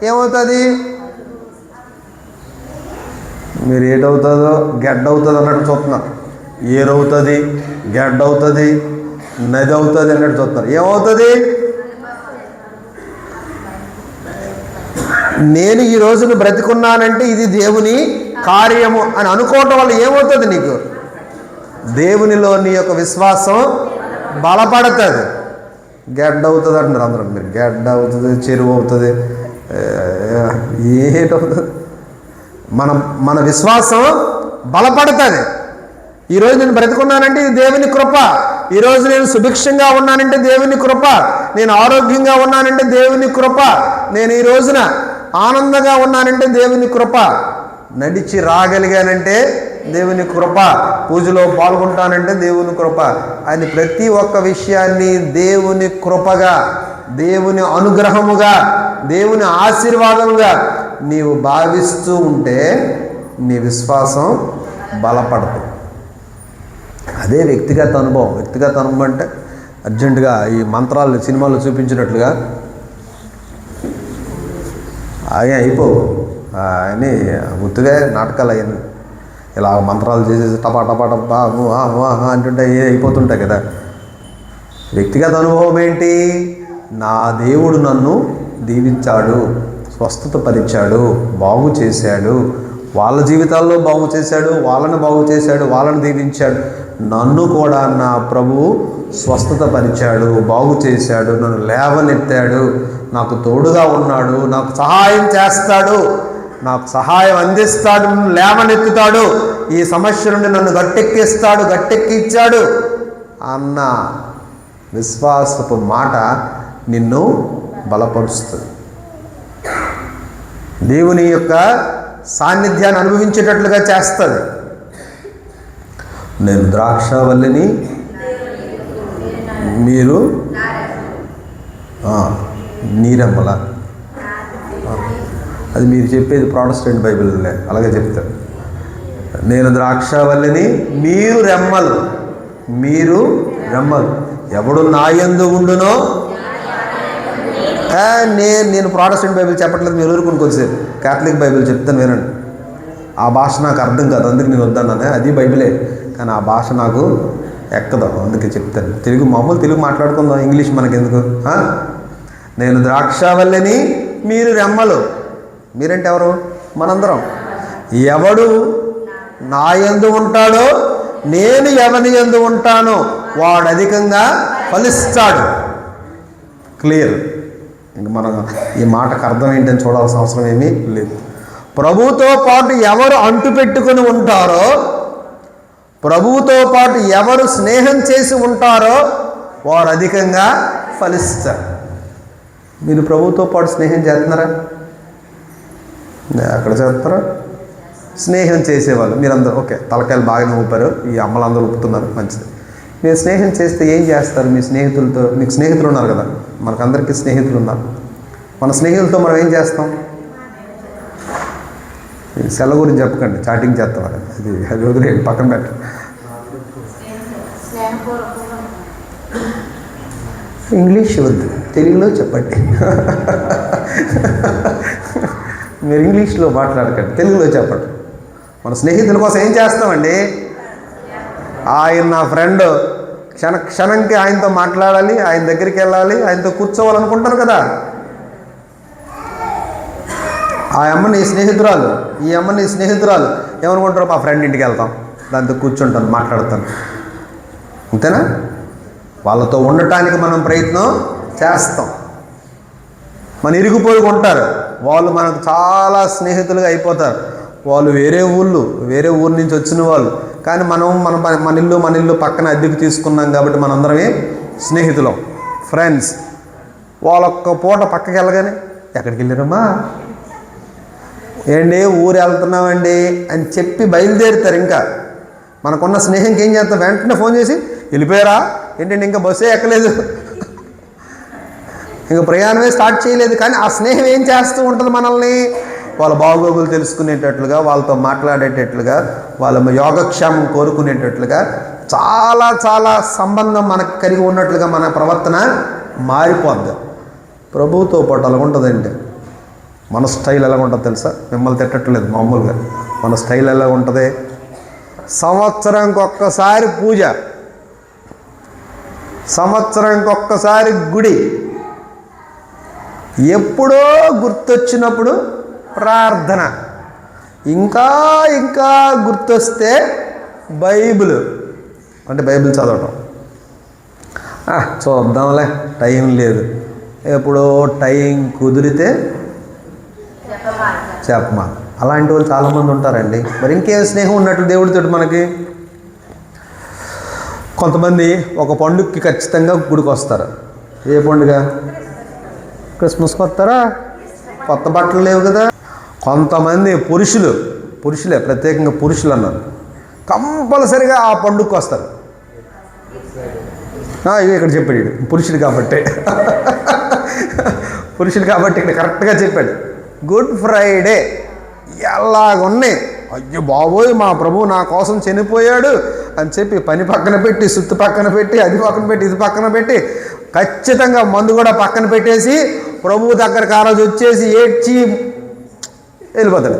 ఏమవుతుంది? మీరు ఏటవుతుందో గెడ్డ అవుతుంది అన్నట్టు చూస్తున్నారు. ఏరవుతుంది, గెడ్డ అవుతుంది, నది అవుతుంది అన్నట్టు చూస్తున్నారు. ఏమవుతుంది? నేను ఈ రోజున బ్రతికున్నానంటే ఇది దేవుని కార్యము అని అనుకోవటం వల్ల ఏమవుతుంది? నీకు దేవునిలో నీ యొక్క విశ్వాసం బలపడుతుంది. గడ్డ అవుతుంది అంటున్నారు అందరూ. మీరు గడ్డ అవుతుంది, చెరువు అవుతుంది, ఏంటవుతుంది? మన విశ్వాసం బలపడుతుంది. ఈరోజు నేను బ్రతికున్నానంటే ఇది దేవుని కృప. ఈరోజు నేను సుభిక్షంగా ఉన్నానంటే దేవుని కృప. నేను ఆరోగ్యంగా ఉన్నానంటే దేవుని కృప. నేను ఈ రోజున ఆనందంగా ఉన్నానంటే దేవుని కృప. నడిచి రాగలిగానంటే దేవుని కృప. పూజలో పాల్గొంటానంటే దేవుని కృప అని ప్రతి ఒక్క విషయాన్ని దేవుని కృపగా, దేవుని అనుగ్రహముగా, దేవుని ఆశీర్వాదముగా నీవు భావిస్తూ ఉంటే నీ విశ్వాసం బలపడుతుంది. అదే వ్యక్తిగత అనుభవం. వ్యక్తిగత అనుభవం అంటే అర్జెంటుగా ఈ మంత్రాలు సినిమాల్లో చూపించినట్లుగా ఆయన అయిపోవు అని గుర్తుగా నాటకాలు అయ్యాను. ఇలా మంత్రాలు చేసేసి టపా టపా టపా అంటుంటే అయిపోతుంటాయి కదా. వ్యక్తిగత అనుభవం ఏంటి? నా దేవుడు నన్ను దీవించాడు, స్వస్థత పరిచాడు, బాగు చేశాడు, వాళ్ళ జీవితాల్లో బాగు చేశాడు, వాళ్ళని బాగు చేశాడు, వాళ్ళని దీవించాడు. నన్ను కూడా నా ప్రభువు స్వస్థత పరిచాడు, బాగు చేశాడు, నన్ను లేవనెత్తాడు, నాకు తోడుగా ఉన్నాడు, నాకు సహాయం చేస్తాడు, నాకు సహాయం అందిస్తాడు, నన్ను లేవనెత్తుతాడు, ఈ సమస్య నుండి నన్ను గట్టెక్కిచ్చాడు అన్న విశ్వాసపు మాట నిన్ను బలపరుస్తుంది. దేవుని యొక్క సాన్నిధ్యాన్ని అనుభవించేటట్లుగా చేస్తుంది. నేను ద్రాక్షవల్లిని, మీరు నీరెమ్మల. అది మీరు చెప్పేది ప్రొటెస్టెంట్ బైబిల్లే, అలాగే చెప్తారు. నేను ద్రాక్షవల్లిని, మీరు రెమ్మలు. మీరు రెమ్మలు. ఎవడు నా యందు ఉండునో. నేను ప్రొటెస్టెంట్ బైబిల్ చెప్పట్లేదు, మీరు ఊరుకుని కొద్దిసేపు క్యాథలిక్ బైబిల్ చెప్తాను వినండి. ఆ భాష నాకు అర్థం కాదు, అందుకు నేను వద్దన్నానే. అది బైబిలే, కానీ ఆ భాష నాకు ఎక్కదు, అందుకే చెప్తాను. మామూలు తెలుగు మాట్లాడుకుందాం, ఇంగ్లీష్ మనకెందుకు? నేను ద్రాక్షవల్లిని, మీరు రెమ్మలు. మీరంటే ఎవరు? మనందరం. ఎవడు నా యందు ఉంటాడో, నేను ఎవని యందు ఉంటానో వాడు అధికంగా ఫలిస్తాడు. క్లియర్. ఇంక మనం ఈ మాటకు అర్థం ఏంటని చూడాల్సిన అవసరం ఏమీ లేదు. ప్రభువుతో పాటు ఎవరు అంటు పెట్టుకుని ఉంటారో, ప్రభువుతో పాటు ఎవరు స్నేహం చేసి ఉంటారో వారు అధికంగా ఫలిస్తారు. మీరు ప్రభువుతో పాటు స్నేహం చేస్తున్నారా? అక్కడ చేస్తారా? స్నేహం చేసేవాళ్ళు మీరందరూ ఓకే, తలకాయలు బాగానే ఊపారు, ఈ అమ్మలందరూ ఊపుతున్నారు, మంచిది. మీరు స్నేహం చేస్తే ఏం చేస్తారు? మీ స్నేహితులతో, మీకు స్నేహితులు ఉన్నారు కదా, మనకందరికీ స్నేహితులు ఉన్నారు. మన స్నేహితులతో మనం ఏం చేస్తాం? సెల గురించి చెప్పకండి, చాటింగ్ చేస్తాం. అది వదిలేయండి, పక్కన పెట్టండి. ఇంగ్లీష్ వద్దు, తెలుగులో చెప్పండి. మీరు ఇంగ్లీష్లో మాట్లాడకండి, తెలుగులో చెప్పండి. మన స్నేహితుల కోసం ఏం చేస్తామండి? ఆయన నా ఫ్రెండ్, క్షణంకి ఆయనతో మాట్లాడాలి, ఆయన దగ్గరికి వెళ్ళాలి, ఆయనతో కూర్చోవాలనుకుంటారు కదా. ఆ అమ్మ నీ స్నేహితురాలు, ఈ అమ్మ నీ స్నేహితురాలు. ఏమనుకుంటారు? మా ఫ్రెండ్ ఇంటికి వెళ్తాం, దాంతో కూర్చుంటాను, మాట్లాడతాను, అంతేనా? వాళ్ళతో ఉండటానికి మనం ప్రయత్నం చేస్తాం. మన ఇరిగిపోయి ఉంటారు, వాళ్ళు మనకు చాలా స్నేహితులుగా అయిపోతారు. వాళ్ళు వేరే ఊరు నుంచి వచ్చిన వాళ్ళు, కానీ మనం మన ఇల్లు పక్కన అద్దెకు తీసుకున్నాం కాబట్టి మనందరమే స్నేహితులం, ఫ్రెండ్స్. వాళ్ళొక్క పూట పక్కకి వెళ్ళగానే ఎక్కడికి వెళ్ళారమ్మా, ఏంటి ఊరు వెళ్తున్నామండి అని చెప్పి బయలుదేరుతారు. ఇంకా మనకున్న స్నేహంకి ఏం చేస్తాం? వెంటనే ఫోన్ చేసి వెళ్ళిపోయారా ఏంటంటే, ఇంకా బస్సే ఎక్కలేదు, ఇంకా ప్రయాణమే స్టార్ట్ చేయలేదు. కానీ ఆ స్నేహం ఏం చేస్తూ ఉంటుంది? మనల్ని వాళ్ళ బాగోగులు తెలుసుకునేటట్లుగా, వాళ్ళతో మాట్లాడేటట్లుగా, వాళ్ళ యోగక్షేమం కోరుకునేటట్లుగా, చాలా చాలా సంబంధం మనకు కలిగి ఉన్నట్లుగా మన ప్రవర్తన మారిపోద్ది. ప్రభువుతో పాటు అలాగ ఉంటుందండి. మన స్టైల్ ఎలా ఉంటుంది తెలుసా? మిమ్మల్ని తిట్టట్లేదు, మామూలుగా మన స్టైల్ ఎలా ఉంటుంది? సంవత్సరానికి ఒక్కసారి పూజ, సంవత్సరానికి ఒక్కసారి గుడి, ఎప్పుడో గుర్తొచ్చినప్పుడు ప్రార్థన, ఇంకా ఇంకా గుర్తొస్తే బైబిల్, అంటే బైబిల్ చదవటం. చూద్దాంలే, టైం లేదు. ఎప్పుడో టైం కుదిరితే చెప్పమా. అలాంటి వాళ్ళు చాలామంది ఉంటారండి. మరి ఇంకేం స్నేహం ఉన్నట్లు దేవుడితో మనకి? కొంతమంది ఒక పండుగకి ఖచ్చితంగా గుడికి వస్తారు. ఏ పండుగ? క్రిస్మస్కి వస్తారా? కొత్త బట్టలు లేవు కదా. కొంతమంది పురుషులే, ప్రత్యేకంగా పురుషులు అన్నారు, కంపల్సరిగా ఆ పండుగకి వస్తారు. ఇక్కడ చెప్పాడు పురుషుడు కాబట్టి ఇక్కడ కరెక్ట్గా చెప్పాడు. గుడ్ ఫ్రైడే ఎలాగున్నాయి, అయ్యో బాబోయ్ మా ప్రభు నా కోసం చనిపోయాడు అని చెప్పి పని పక్కన పెట్టి, సుత్తు పక్కన పెట్టి, అది పక్కన పెట్టి, ఇది పక్కన పెట్టి, ఖచ్చితంగా మందు కూడా పక్కన పెట్టేసి ప్రభువు దగ్గరకు ఆ రోజు వచ్చేసి ఏడ్చి వెళ్ళిపోతాడు.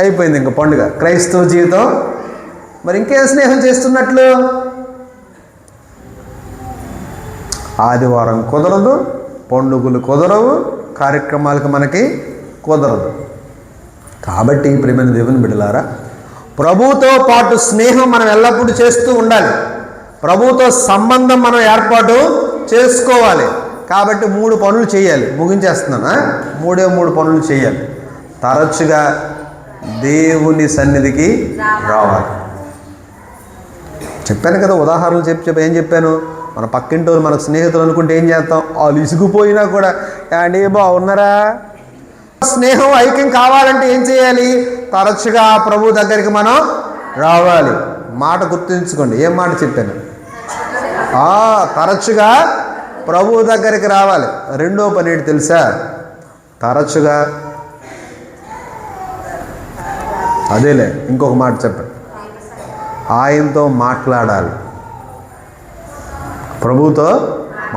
అయిపోయింది ఇంకా పండుగ, క్రైస్తవ జీవితం. మరి ఇంకేం స్నేహం చేస్తున్నట్లు? ఆదివారం కుదరదు, పండుగలు కుదరవు, కార్యక్రమాలకు మనకి కుదరదు. కాబట్టి ప్రియమైన దేవుని బిడ్డలారా, ప్రభువుతో పాటు స్నేహం మనం ఎల్లప్పుడూ చేస్తూ ఉండాలి. ప్రభువుతో సంబంధం మనం ఏర్పాటు చేసుకోవాలి. కాబట్టి 3 పనులు చేయాలి. ముగించేస్తున్నానా? 3 పనులు చేయాలి. తరచుగా దేవుని సన్నిధికి రావాలి. చెప్పాను కదా, ఉదాహరణలు చెప్పి ఏం చెప్పాను? మన పక్కింటి వాళ్ళు మనకు స్నేహితులు అనుకుంటే ఏం చేస్తాం? వాళ్ళు ఇసుకుపోయినా కూడా అండి బాగున్నారా. స్నేహం ఐక్యం కావాలంటే ఏం చేయాలి? తరచుగా ప్రభు దగ్గరికి మనం రావాలి. మాట గుర్తుంచుకోండి. ఏం మాట చెప్పాను? తరచుగా ప్రభు దగ్గరికి రావాలి. రెండో పని ఏంటి తెలుసా? తరచుగా అదేలే ఇంకొక మాట చెప్పండి, ఆయనతో మాట్లాడాలి. ప్రభువుతో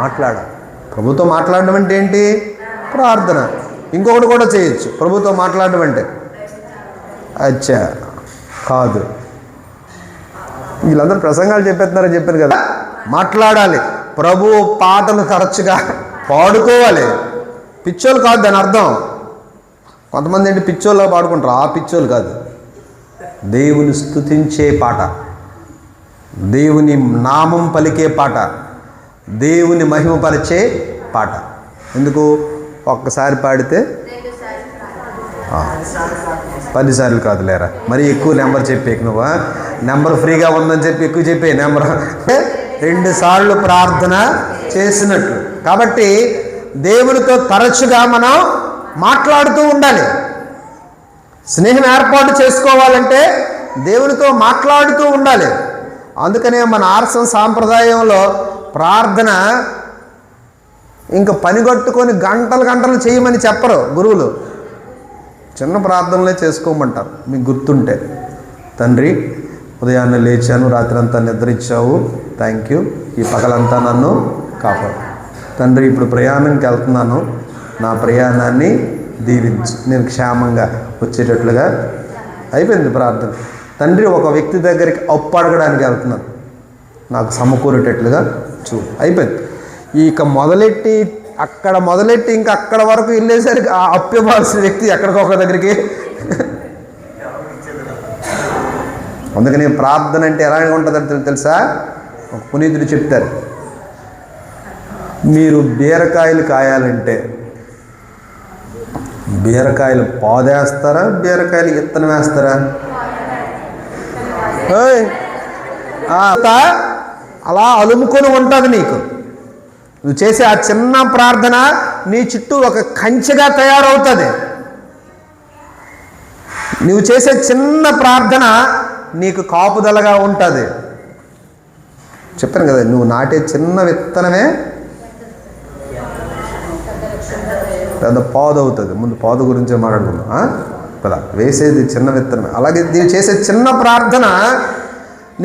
మాట్లాడాలి. ప్రభుతో మాట్లాడడం అంటే ఏంటి? ప్రార్థన. ఇంకొకటి కూడా చేయొచ్చు. ప్రభుతో మాట్లాడడం అంటే అచ్చా కాదు, వీళ్ళందరూ ప్రసంగాలు చెప్పేస్తున్నారని చెప్పారు కదా. మాట్లాడాలి. ప్రభు పాటలు తరచుగా పాడుకోవాలి. పిచ్చోళ్ళు కాదు దాని అర్థం. కొంతమంది ఏంటి పిచ్చోళ్ళ పాడుకుంటారు, ఆ పిచ్చోళ్ళు కాదు. దేవుని స్తుతించే పాట, దేవుని నామం పలికే పాట, దేవుని మహిమపరిచే పాట. ఎందుకు? ఒక్కసారి పాడితే 10 సార్లు కాదు లేరా, మరి ఎక్కువ నెంబర్ చెప్పే నువ్వు. నెంబర్ ఫ్రీగా ఉందని చెప్పి ఎక్కువ చెప్పే నెంబర్ 2 సార్లు ప్రార్థన చేసినట్లు. కాబట్టి దేవునితో తరచుగా మనం మాట్లాడుతూ ఉండాలి. స్నేహం ఏర్పాటు చేసుకోవాలంటే దేవునితో మాట్లాడుతూ ఉండాలి. అందుకనే మన ఆర్సం సాంప్రదాయంలో ప్రార్థన ఇంకా పనిగట్టుకొని గంటలు చేయమని చెప్పరు గురువులు. చిన్న ప్రార్థనలే చేసుకోమంటారు. మీకు గుర్తుంటే, తండ్రి ఉదయాన్నే లేచాను, రాత్రి అంతా నిద్ర ఇచ్చావు, థ్యాంక్ యూ, ఈ పగలంతా నన్ను కాపాడు. తండ్రి ఇప్పుడు ప్రయాణంకి వెళ్తున్నాను, నా ప్రయాణాన్ని దీవించు, నేను క్షేమంగా వచ్చేటట్లుగా. అయిపోయింది ప్రార్థన. తండ్రి ఒక వ్యక్తి దగ్గరికి అప్పు అడగడానికి వెళ్తున్నాను, నాకు సమకూరేటట్లుగా చూడు. అయిపోయింది. ఇక మొదలెట్టి ఇంకా అక్కడ వరకు వెళ్ళేసరికి ఆ అప్పు ఇవ్వాల్సిన వ్యక్తి ఎక్కడికొక దగ్గరికి. అందుకని ప్రార్థన అంటే ఎలా ఉంటుందని తెలుసా? ఒక పునీతుడు చెప్తారు, మీరు బీరకాయలు కాయాలంటే బీరకాయలు పాదేస్తారా, బీరకాయలు విత్తనం వేస్తారా? అలా అలుముకొని ఉంటుంది నీకు. నువ్వు చేసే ఆ చిన్న ప్రార్థన నీ చుట్టూ ఒక కంచెగా తయారవుతుంది. నువ్వు చేసే చిన్న ప్రార్థన నీకు కాపుదలగా ఉంటుంది. చెప్పాను కదా, నువ్వు నాటే చిన్న విత్తనమే పెద్ద పాదు అవుతుంది. ముందు పాదు గురించే మాట్లాడుకున్నాం కదా. వేసేది చిన్న విత్తనమే. అలాగే నువ్వు చేసే చిన్న ప్రార్థన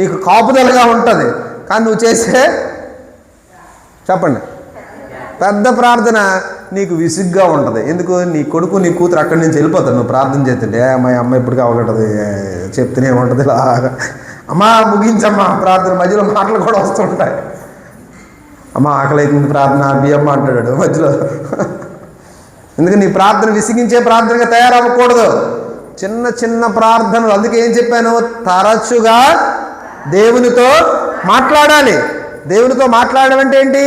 నీకు కాపుదలగా ఉంటుంది. కానీ నువ్వు చేసే చెప్పండి పెద్ద ప్రార్థన నీకు విసుగ్గా ఉంటుంది. ఎందుకు? నీ కొడుకు నీ కూతురు అక్కడి నుంచి వెళ్ళిపోతాడు నువ్వు ప్రార్థన చేస్తుంటే. మా అమ్మ ఇప్పటికీ అవగట్టదు, చెప్తూనే ఉంటుంది ఇలాగా. అమ్మా ముగించమ్మా ప్రార్థన. మధ్యలో మాటలు కూడా వస్తుంటాయి. అమ్మ ఆకలి అవుతుంది ప్రార్థన బియ్యమ్మ అంటాడు మధ్యలో. ఎందుకంటే నీ ప్రార్థన విసిగించే ప్రార్థనగా తయారవ్వకూడదు. చిన్న చిన్న ప్రార్థనలు. అందుకే ఏం చెప్పాను, తరచుగా దేవునితో మాట్లాడాలి. దేవునితో మాట్లాడడం అంటే ఏంటి?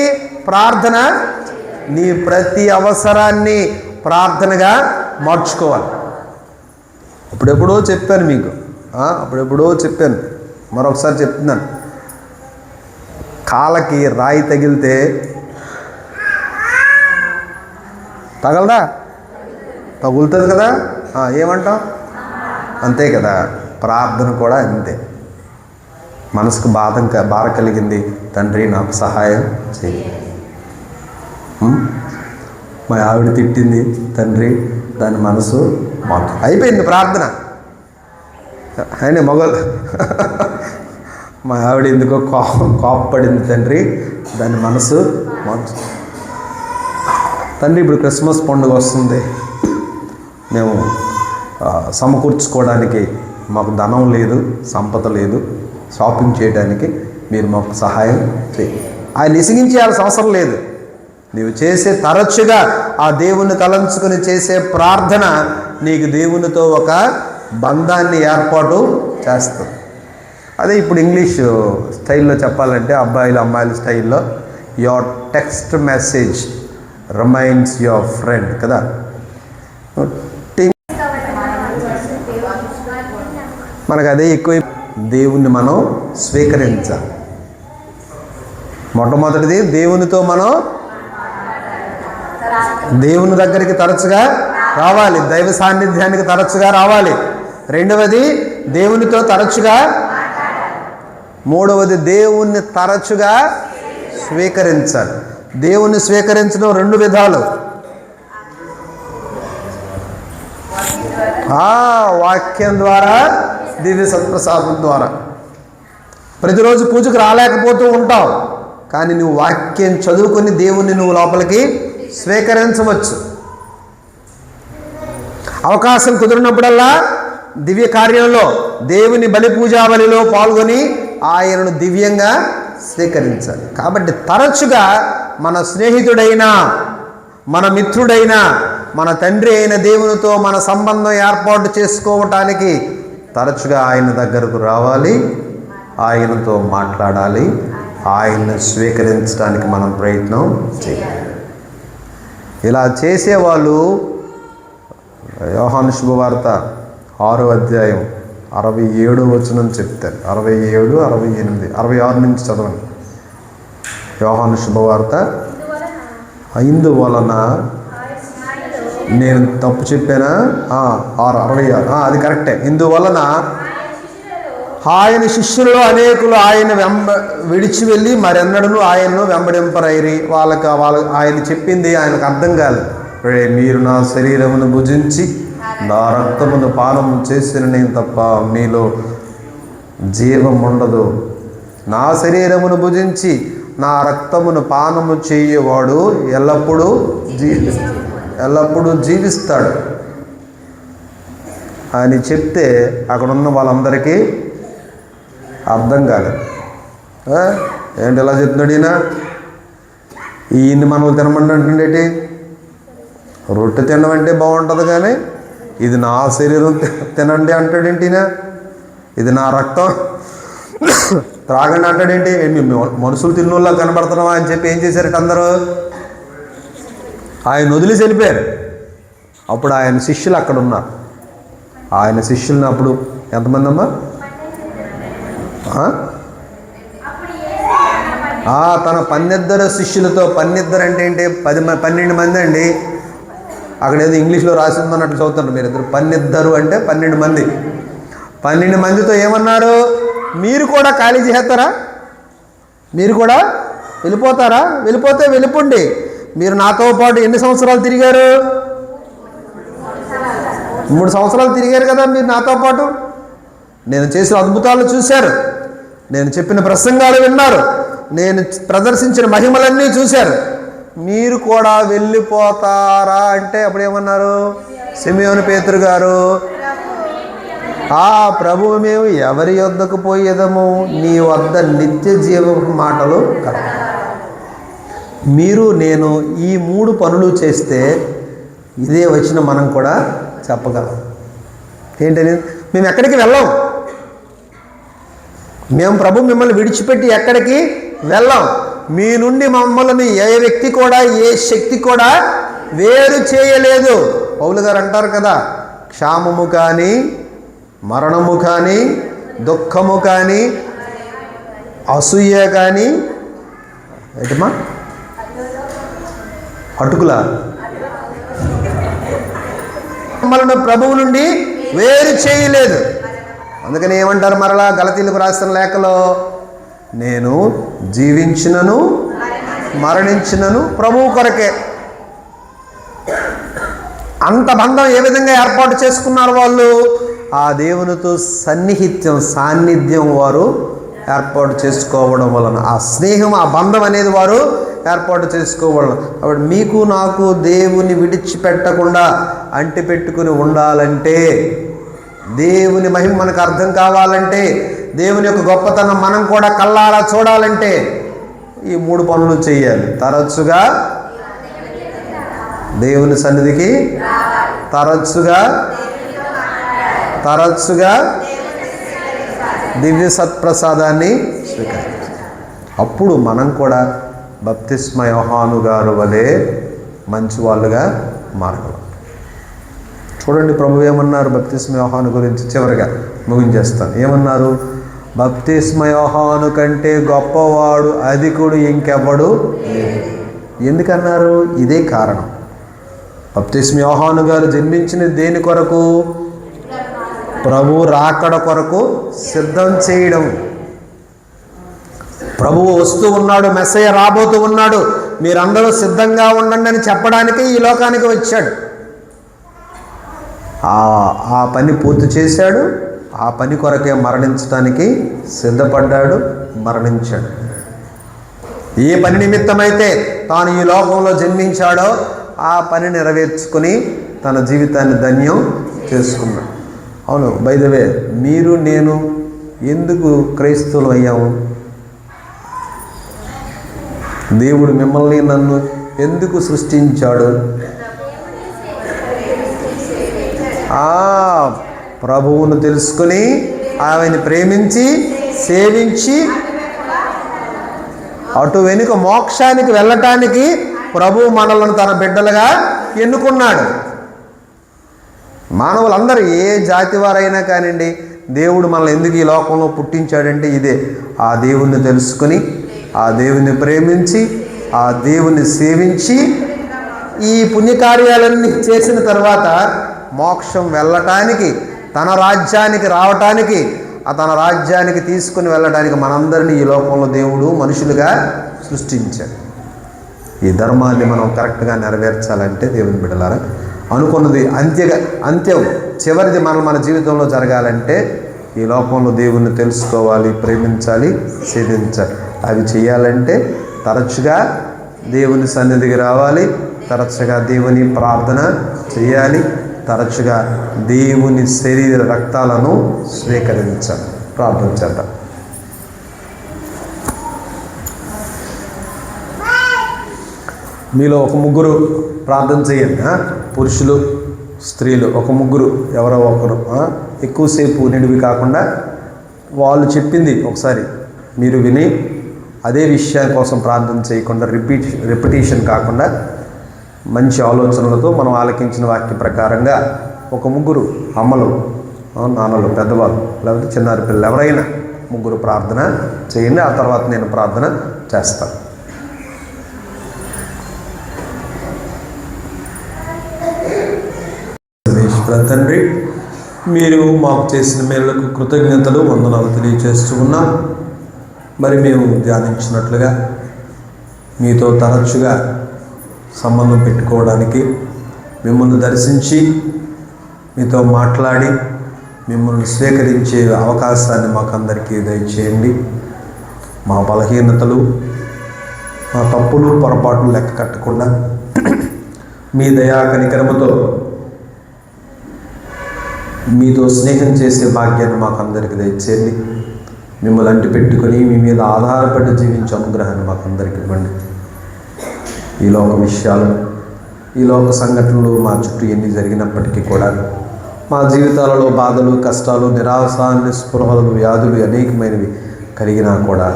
ప్రార్థన. నీ ప్రతి అవసరాన్ని ప్రార్థనగా మార్చుకోవాలి. అప్పుడెప్పుడో చెప్పాను మీకు, అప్పుడెప్పుడో చెప్పాను, మరొకసారి చెప్తున్నాను. కాళ్ళకి రాయి తగిలితే తగలదా? తగులుతుంది కదా. ఏమంటాం? అంతే కదా. ప్రార్థన కూడా అంతే. మనసుకు బాధ కలిగింది, తండ్రి నాకు సహాయం చేయి. మా ఆవిడ తిట్టింది, తండ్రి దాని మనసు అయిపోయింది ప్రార్థన. అయినా మొగలు మా ఆవిడ ఎందుకో కోపపడింది, తండ్రి దాని మనసు మార్చు. తండ్రి ఇప్పుడు క్రిస్మస్ పండుగ వస్తుంది, మేము సమకూర్చుకోవడానికి మాకు ధనం లేదు, సంపద లేదు, షాపింగ్ చేయడానికి మీరు మాకు సహాయం చేయి. ఆయన ఇసిగించేయాల్సిన అవసరం లేదు. నీవు చేసే తరచుగా ఆ దేవుణ్ణి తలంచుకుని చేసే ప్రార్థన నీకు దేవునితో ఒక బంధాన్ని ఏర్పాటు చేస్తుంది. అదే ఇప్పుడు ఇంగ్లీష్ స్టైల్లో చెప్పాలంటే, అబ్బాయిలు అమ్మాయిల స్టైల్లో, your text message reminds your friend కదా. మనకు అదే ఎక్కువ. దేవుణ్ణి మనం స్వీకరించాలి. మొట్టమొదటిది దేవునితో మనం దేవుని దగ్గరికి తరచుగా రావాలి, దైవ సాన్నిధ్యానికి తరచుగా రావాలి. రెండవది దేవునితో తరచుగా, మూడవది దేవుణ్ణి తరచుగా స్వీకరించాలి. దేవుణ్ణి స్వీకరించడం రెండు విధాలు. వాక్యం ద్వారా, దివ్య సత్ప్రసాదం ద్వారా. ప్రతిరోజు పూజకు రాలేకపోతూ ఉంటావు, కానీ నువ్వు వాక్యం చదువుకొని దేవుణ్ణి నువ్వు లోపలికి స్వీకరించవచ్చు. అవకాశం కుదిరినప్పుడల్లా దివ్య కార్యంలో, దేవుని బలి పూజావళిలో పాల్గొని ఆయనను దివ్యంగా స్వీకరించాలి. కాబట్టి తరచుగా మన స్నేహితుడైనా, మన మిత్రుడైనా, మన తండ్రి అయిన దేవునితో మన సంబంధం ఏర్పాటు చేసుకోవటానికి తరచుగా ఆయన దగ్గరకు రావాలి, ఆయనతో మాట్లాడాలి, ఆయన్ని స్వీకరించడానికి మనం ప్రయత్నం చేయాలి. ఇలా చేసేవాళ్ళు యోహాను శుభవార్త 6వ అధ్యాయం 67వ వచనం చెప్తారు. 67, 68, 66 నుంచి చదవండి. యోహాను శుభవార్త. ఇందువలన నేను తప్పు చెప్పానా? 66, అది కరెక్టే. ఇందువలన ఆయన శిష్యులలో అనేకులు ఆయన విడిచి వెళ్ళి మరెన్నడూ ఆయనను వెంబడింపరైరి. వాళ్ళకి ఆయన చెప్పింది ఆయనకు అర్థం కాలేదు. మీరు నా శరీరమును భుజించి నా రక్తమును పానము చేసిన నేను తప్ప మీలో జీవం ఉండదు. నా శరీరమును భుజించి నా రక్తమును పానము చేయవాడు ఎల్లప్పుడూ జీవిస్తాడు అని చెప్తే అక్కడున్న వాళ్ళందరికీ అర్థం కాలేదు. ఏంటి ఎలా చెప్తున్నాడు ఈయన? ఈయన్ని మనల్ని తినమంటే రొట్టె తినమంటే బాగుంటుంది, కానీ ఇది నా శరీరం తినండి అంటాడేంటి? ఇది నా రక్తం త్రాగండి అంటాడేంటి? మనుషులు తిన్నోళ్ళ కనబడుతున్నావా అని చెప్పి ఏం చేశారట అందరూ? ఆయన వదిలేసి వెళ్ళిపోయారు. అప్పుడు ఆయన శిష్యులు అక్కడ ఉన్నారు. ఆయన శిష్యులను అప్పుడు ఎంతమంది అమ్మా? తన 12 శిష్యులతో, 12 అంటే ఏంటి? 12 మంది అండి. అక్కడ ఏదో ఇంగ్లీష్లో రాసి ఉందన్నట్టు చదువుతున్నారు మీరు ఇద్దరు. 12 అంటే 12 మంది. 12 మందితో ఏమన్నారు? మీరు కూడా ఖాళీ చేస్తారా? మీరు కూడా వెళ్ళిపోతారా? వెళ్ళిపోతే వెళ్ళిపోండి. మీరు నాతో పాటు ఎన్ని సంవత్సరాలు తిరిగారు? 3 సంవత్సరాలు తిరిగారు కదా మీరు నాతో పాటు. నేను చేసిన అద్భుతాలు చూశారు, నేను చెప్పిన ప్రసంగాలు విన్నారు, నేను ప్రదర్శించిన మహిమలన్నీ చూశారు. మీరు కూడా వెళ్ళిపోతారా అంటే అప్పుడు ఏమన్నారు? సిమియోను పేతురు గారు, ప్రభువు మేము ఎవరి యొద్దకు పోయేదము? నీ వద్ద నిత్య జీవ మాటలు కదా. మీరు నేను ఈ 3 పనులు చేస్తే ఇదే వచ్చిన మనం కూడా చెప్పగలం. ఏంటని? మేము ఎక్కడికి వెళ్ళాం. మేము ప్రభు మిమ్మల్ని విడిచిపెట్టి ఎక్కడికి వెళ్ళాం. మీ నుండి మమ్మల్ని ఏ వ్యక్తి కూడా, ఏ శక్తి కూడా వేరు చేయలేదు. పౌలు గారు అంటారు కదా, క్షామము కానీ, మరణము కానీ, దుఃఖము కానీ, అసూయ కానీ, ఏంటమ్మా అటుకులా, మమ్మల్ని ప్రభువు నుండి వేరు చేయలేదు. అందుకని ఏమంటారు మరలా గలతీయులకు రాసిన లేఖలో, నేను జీవించినను మరణించినను ప్రభువు కొరకే. అంత బంధం ఏ విధంగా ఏర్పాటు చేసుకున్నారు వాళ్ళు? ఆ దేవునితో సాన్నిధ్యం వారు ఏర్పాటు చేసుకోవడం వలన, ఆ స్నేహం, ఆ బంధం అనేది వారు ఏర్పాటు చేసుకోవడం. కాబట్టి మీకు నాకు దేవుని విడిచిపెట్టకుండా అంటిపెట్టుకుని ఉండాలంటే, దేవుని మహిమ మనకు అర్థం కావాలంటే, దేవుని యొక్క గొప్పతనం మనం కూడా కళ్ళారా చూడాలంటే ఈ 3 పనులు చేయాలి. తరచుగా దేవుని సన్నిధికి, తరచుగా దివ్య సత్ప్రసాదాన్ని స్వీకరించాలి. అప్పుడు మనం కూడా బప్తిస్మ యోహాను గారు వలె మంచి వాళ్ళుగా మారగలం. చూడండి ప్రభు ఏమన్నారు బప్తిస్మ యోహాను గురించి. చివరిగా ముగించేస్తాను. ఏమన్నారు? బప్తిస్మ యోహాను కంటే గొప్పవాడు, అధికుడు ఇంకెవ్వడు లేడు. ఎందుకన్నారు? ఇదే కారణం. బప్తిస్మ యోహాను గారు జన్మించిన దేని కొరకు? ప్రభు రాకడ కొరకు సిద్ధం చేయడం. ప్రభువు వస్తూ ఉన్నాడు, మెస్సయ్య రాబోతూ ఉన్నాడు, మీరందరూ సిద్ధంగా ఉండండి అని చెప్పడానికి ఈ లోకానికి వచ్చాడు. ఆ పని పూర్తి చేశాడు. ఆ పని కొరకే మరణించడానికి సిద్ధపడ్డాడు, మరణించాడు. ఏ పని నిమిత్తమైతే తాను ఈ లోకంలో జన్మించాడో ఆ పని నెరవేర్చుకుని తన జీవితాన్ని ధన్యం చేసుకున్నాడు. అవును, బై ద వే, మీరు నేను ఎందుకు క్రైస్తవులు అయ్యాము? దేవుడు మిమ్మల్ని నన్ను ఎందుకు సృష్టించాడు? ప్రభువును తెలుసుకుని, ఆమెను ప్రేమించి, సేవించి, అటు వెనుక మోక్షానికి వెళ్ళటానికి ప్రభువు మనలను తన బిడ్డలుగా ఎన్నుకున్నాడు. మానవులందరూ ఏ జాతి వారైనా కానివ్వండి, దేవుడు మనల్ని ఎందుకు ఈ లోకంలో పుట్టించాడంటే ఇదే. ఆ దేవుణ్ణి తెలుసుకుని, ఆ దేవుని ప్రేమించి, ఆ దేవుని సేవించి, ఈ పుణ్యకార్యాలన్నీ చేసిన తర్వాత మోక్షం వెళ్ళటానికి, తన రాజ్యానికి రావటానికి, తన రాజ్యానికి తీసుకుని వెళ్ళడానికి మనందరినీ ఈ లోకంలో దేవుడు మనుషులుగా సృష్టించాడు. ఈ ధర్మాన్ని మనం కరెక్ట్గా నెరవేర్చాలంటే దేవుని బిడ్డలారా, అనుకున్నది అంత్యం చివరిది మన జీవితంలో జరగాలంటే ఈ లోకంలో దేవుణ్ణి తెలుసుకోవాలి, ప్రేమించాలి, సేవించాలి. అవి చేయాలంటే తరచుగా దేవుని సన్నిధికి రావాలి, తరచుగా దేవుని ప్రార్థన చేయాలి, తరచుగా దేవుని శరీర రక్తాలను స్వీకరించాలి. ప్రార్థన చేద్దాం. మీలో ఒక 3 ప్రార్థన చేయండి. పురుషులు, స్త్రీలు ఒక 3, ఎవరో ఒకరు ఎక్కువసేపు నిడివి కాకుండా వాళ్ళు చెప్పింది ఒకసారి మీరు విని అదే విషయం కోసం ప్రార్థన చేయకుండా రిపిటేషన్ కాకుండా మంచి ఆలోచనలతో మనం ఆలకించిన వాక్య ప్రకారంగా ఒక 3 అమ్మలు, నాన్నలు, పెద్దవాళ్ళు, లేకపోతే చిన్నారి పిల్లలు ఎవరైనా 3 ప్రార్థన చేయండి. ఆ తర్వాత నేను ప్రార్థన చేస్తాను. తండ్రి, మీరు మాకు చేసిన మేలులకు కృతజ్ఞతలు, వందనాలు తెలియజేస్తూ ఉన్నాం. మరి మేము ధ్యానించినట్లుగా మీతో తరచుగా సంబంధం పెట్టుకోవడానికి, మిమ్మల్ని దర్శించి మీతో మాట్లాడి మిమ్మల్ని స్వీకరించే అవకాశాన్ని మాకందరికీ దయచేయండి. మా బలహీనతలు, మా తప్పులు, పొరపాట్లు లెక్క కట్టకుండా మీ దయా కనికరముతో మీతో స్నేహం చేసే భాగ్యాన్ని మాకందరికీ దయచేయండి. మిమ్మల్ని అంటి పెట్టుకొని మీ మీద ఆధారపడి జీవించే అనుగ్రహాన్ని మాకందరికీ ఇవ్వండి. ఈ లోక విషయాలు, ఈ లోక సంఘటనలు మా చుట్టూ ఎన్ని జరిగినప్పటికీ కూడా మా జీవితాలలో బాధలు, కష్టాలు, నిరాశ, నిస్పృహలు, వ్యాధులు అనేకమైనవి కలిగినా కూడా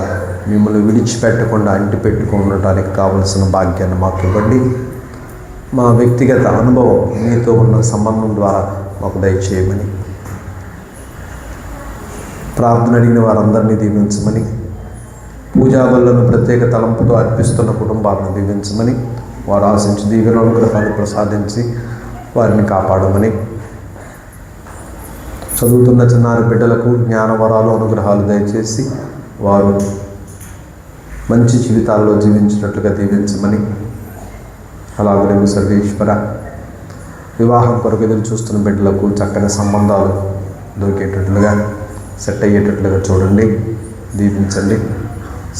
మిమ్మల్ని విడిచిపెట్టకుండా అంటిపెట్టుకుండటానికి కావలసిన భాగ్యాన్ని మాకు ఇవ్వండి. మా వ్యక్తిగత అనుభవం మీతో ఉన్న సంబంధం ద్వారా మాకు దయచేయమని, ప్రార్థన అడిగిన వారందరినీ దీవించమని, పూజా బలులను ప్రత్యేక తలంపుతో అర్పిస్తున్న కుటుంబాలను దీవించమని, వారు ఆశించి దీవెన అనుగ్రహాలు ప్రసాదించి వారిని కాపాడమని, చదువుతున్న చిన్నారి బిడ్డలకు జ్ఞానవరాలు, అనుగ్రహాలు దయచేసి వారు మంచి జీవితాల్లో జీవించినట్లుగా దీవించమని, అలాగే సర్వేశ్వర వివాహం కొరకు ఎదురు చూస్తున్న బిడ్డలకు చక్కని సంబంధాలు దొరికేటట్లుగా, సెట్ అయ్యేటట్లుగా చూడండి, దీవించండి.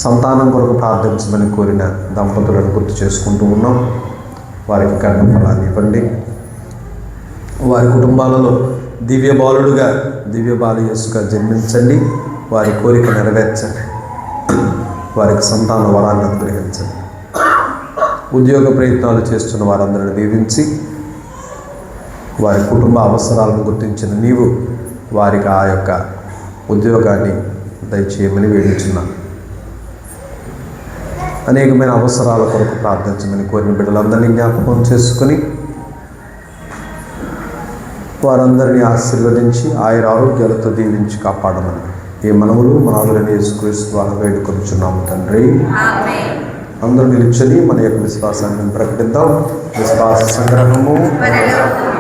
సంతానం కొరకు ప్రార్థించమని కోరిన దంపతులను గుర్తు చేసుకుంటూ ఉన్నాం. వారికి కర్మఫలాన్ని ఇవ్వండి. వారి కుటుంబాలలో దివ్య బాలుడుగా, దివ్య బాలయేసుగా జన్మించండి. వారి కోరిక నెరవేర్చండి. వారికి సంతాన వరాన్ని అనుగ్రహించండి. ఉద్యోగ ప్రయత్నాలు చేస్తున్న వారందరిని దీవించి వారి కుటుంబ అవసరాలను గుర్తించిన నీవు వారికి ఆ యొక్క ఉద్యోగాన్ని దయచేయమని వేడుచున్నాను. అనేకమైన అవసరాల కొరకు ప్రార్థించమని కోరిన బిడ్డలందరినీ జ్ఞాపకం చేసుకుని వారందరినీ ఆశీర్వదించి ఆయుర ఆరోగ్యాలతో దీవించి కాపాడమని ఈ మనవులు మనవులని యేసుక్రీస్తు ద్వారా వేడుకొనుచున్నాము తండ్రి. అందరూ నిలిచని మన యొక్క విశ్వాసాన్ని ప్రకటిద్దాం. విశ్వాస సంగ్రహము. మందిరమున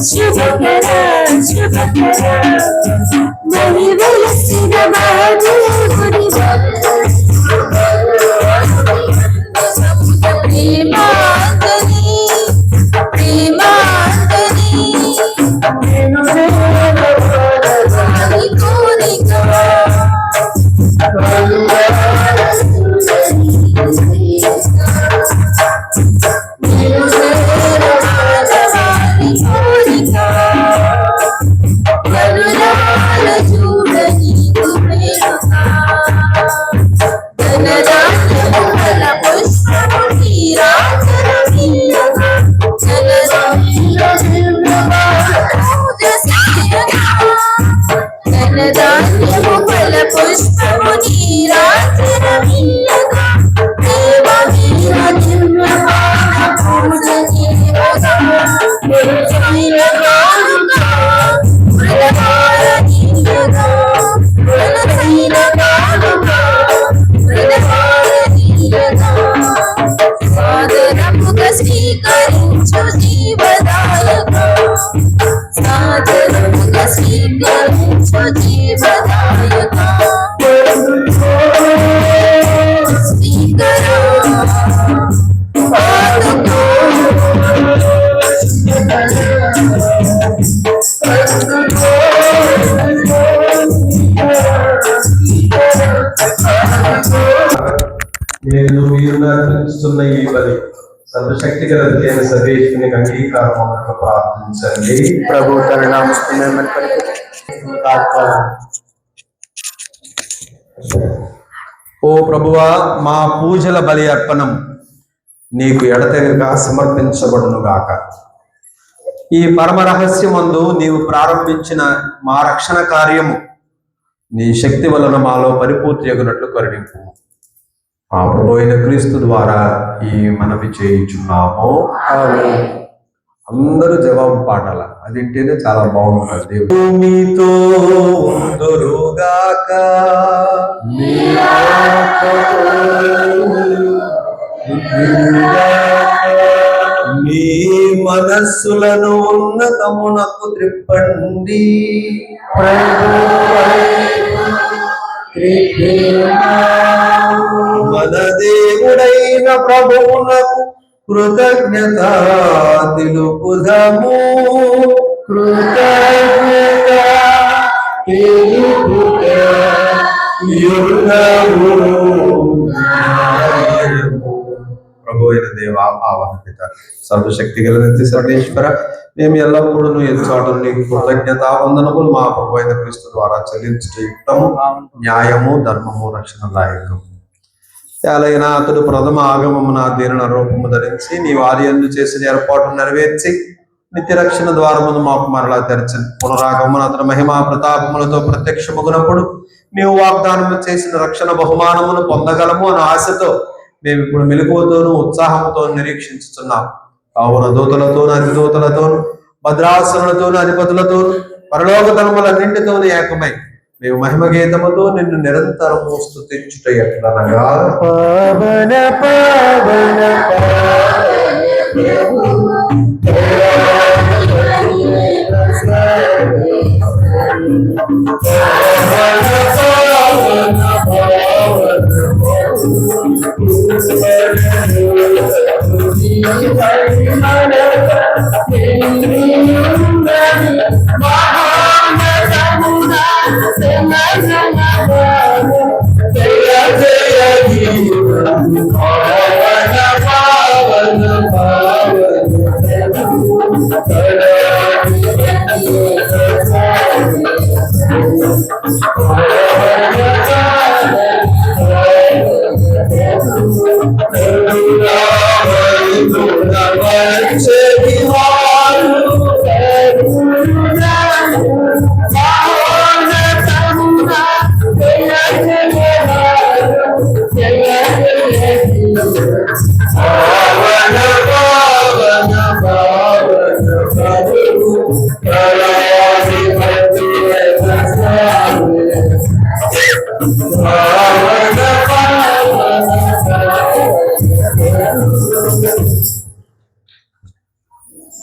శుభకర శుభకర మహి వెలసిన మహాదేవుడి ప్రేమాంతని ప్రేమాంతని నేను కోరిక పుష్పము నీరాజనమిల్లగా దేవవీర దివ్యమాన పూజ చేయగా నిర్జైనగానుగా మృదహారనీయగా మనసైనగానుగా మృదహారనీయగా సాదరముగా స్వీకరించు జీవదాయగా సాదరముగా స్వీకరించు జీవదాయగా స్వీకరా పాదుకో నేను మీరు నడిపిస్తున్న ఈ బలి సర్వశక్తి గల దేవుని సర్వేశ్వరునికి అంగీకారం అవ్వక ప్రార్థించండి. ప్రభు తన నామస్తున్న ఓ ప్రభువా, మా పూజల బలి అర్పణం నీకు ఎడతెగక సమర్పించబడును గాక. ఈ పరమ రహస్యమందు నీవు ప్రారంభించిన మా రక్షణ కార్యము నీ శక్తి వలన మాలో పరిపూర్తి ఎగునట్లు కరుణింపు. ఆ ప్రభు అయిన క్రీస్తు ద్వారా ఈ మనవి చేయించున్నాము. అందరూ జవాబు పాడాల, అది వింటేనే చాలా బాగుంటుంది. దేవుడు మీతో ఉందురుగాక. మీ మనస్సులను ఉన్నతమునకు త్రిప్పండి. మన దేవుడైన ప్రభువునకు కృతజ్ఞత తెలుపుదము. కృతజ్ఞత ప్రభు అయిన దేవా, భావన పిత, సర్వశక్తి గల నిత్య సర్వేశ్వర, మేము ఎల్లప్పుడూ ఎదుచాటు నీకు కృతజ్ఞత వందనములు మా ప్రభు అయిన క్రీస్తు ద్వారా చెల్లించుట యుక్తము, న్యాయము, ధర్మము, రక్షణదాయకము. యాలైన అతడు ప్రథమ ఆగమమున దీన రూపము ధరించి నీ వారి యందు చేసిన ఏర్పాటు నెరవేర్చి నిత్య రక్షణ ద్వారమును మాకు మరలా తెరచని పునరాగమన అతని మహిమా ప్రతాపములతో ప్రత్యక్షమగునప్పుడు నీవు వాగ్దానము చేసిన రక్షణ బహుమానమును పొందగలము అనే ఆశతో మేము ఇప్పుడు మెలకువతోనూ ఉత్సాహంతో నిరీక్షించుతున్నాం. కావున దూతలతోనూ అధిదూతలతోనూ భద్రాసనులతోనూ అధిపతులతోనూ పరలోక ధర్మలన్నింటితోనూ ఏకమై మేము మహిమ గీతముతో నిన్ను నిరంతరము స్తుతించుట ఎట్లనగా పవన పవన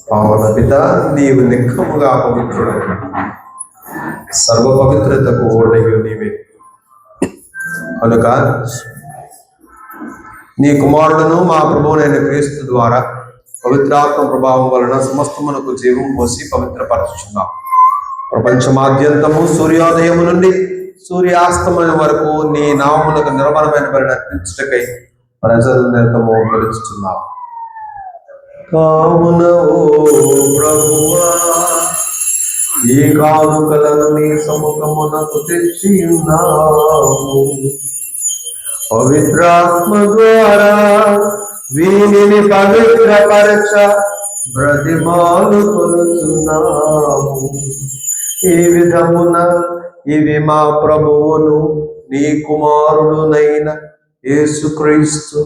పావన పిత, నీ నీవు నిక్కముగా పవిత్రుడవు, సర్వ పవిత్రతకు ఓడయ్యు నీవే. కనుక నీ కుమారుడును మా ప్రభువునైన క్రీస్తు ద్వారా పవిత్రాత్మ ప్రభావం వలన సమస్తమునకు జీవం పోసి పవిత్రపరచుచున్నాం. ప్రపంచమాద్యంతము సూర్యోదయము నుండి సూర్యాస్తమయం వరకు నీ నామములకు నిర్మలమైన బలి అర్పించుటకై ప్రజలు నిరతము పిలుచుచున్నాం. కావున ఓ ప్రభువా, ఈ కానుకలను నీ సముఖమునకు తెచ్చి ఉన్నాము. పవిత్రాత్మ ద్వారా వీనిని పవిత్రపరచ బ్రతిమాలు కొలుచున్నాము. ఈ విధమున ఇవి మా ప్రభువును నీ కుమారుడునైన యేసుక్రీస్తు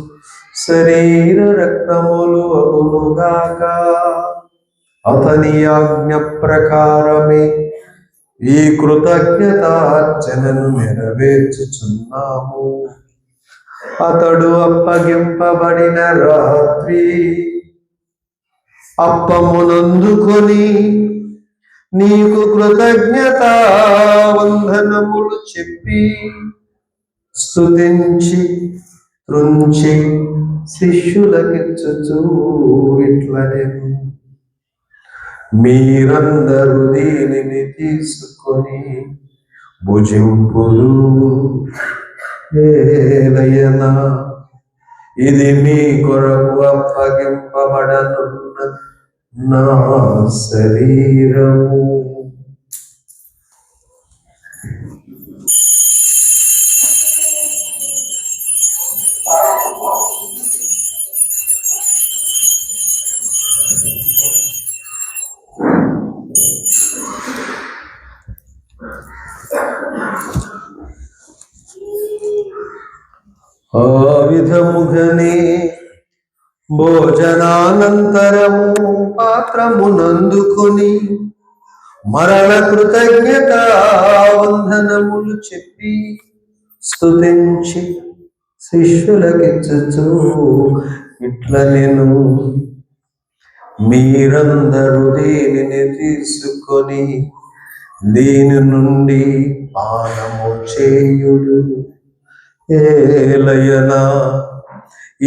శరీర రక్తములు అగునుగాక. అతని ఆజ్ఞ ప్రకారమే ఈ కృతజ్ఞతార్చనను నెరవేర్చుచున్నాము. అతడు అప్పగింపబడిన రాత్రి అప్పమునందుకొని నీకు కృతజ్ఞతా వందనములు చెప్పి స్తుతించి త్రుంచి శిష్యులకిచ్చుచూ ఇట్లనెను, మీరందరూ దీనిని తీసుకొని భుజింపులు. ఏలయనా ఇది మీ కొరకు అప్పగింపబడనున్న నా శరీరము. ఆ విధముగనే భోజనానంతరము పాత్రమునందుకొని మరణ కృతజ్ఞత వందనములు చెప్పి స్తుతించి శిష్యులకిచ్చుచూ ఇట్లనెను, మీరందరూ దీనిని తీసుకొని దీని నుండి పానము చేయుడు. ఏలయనా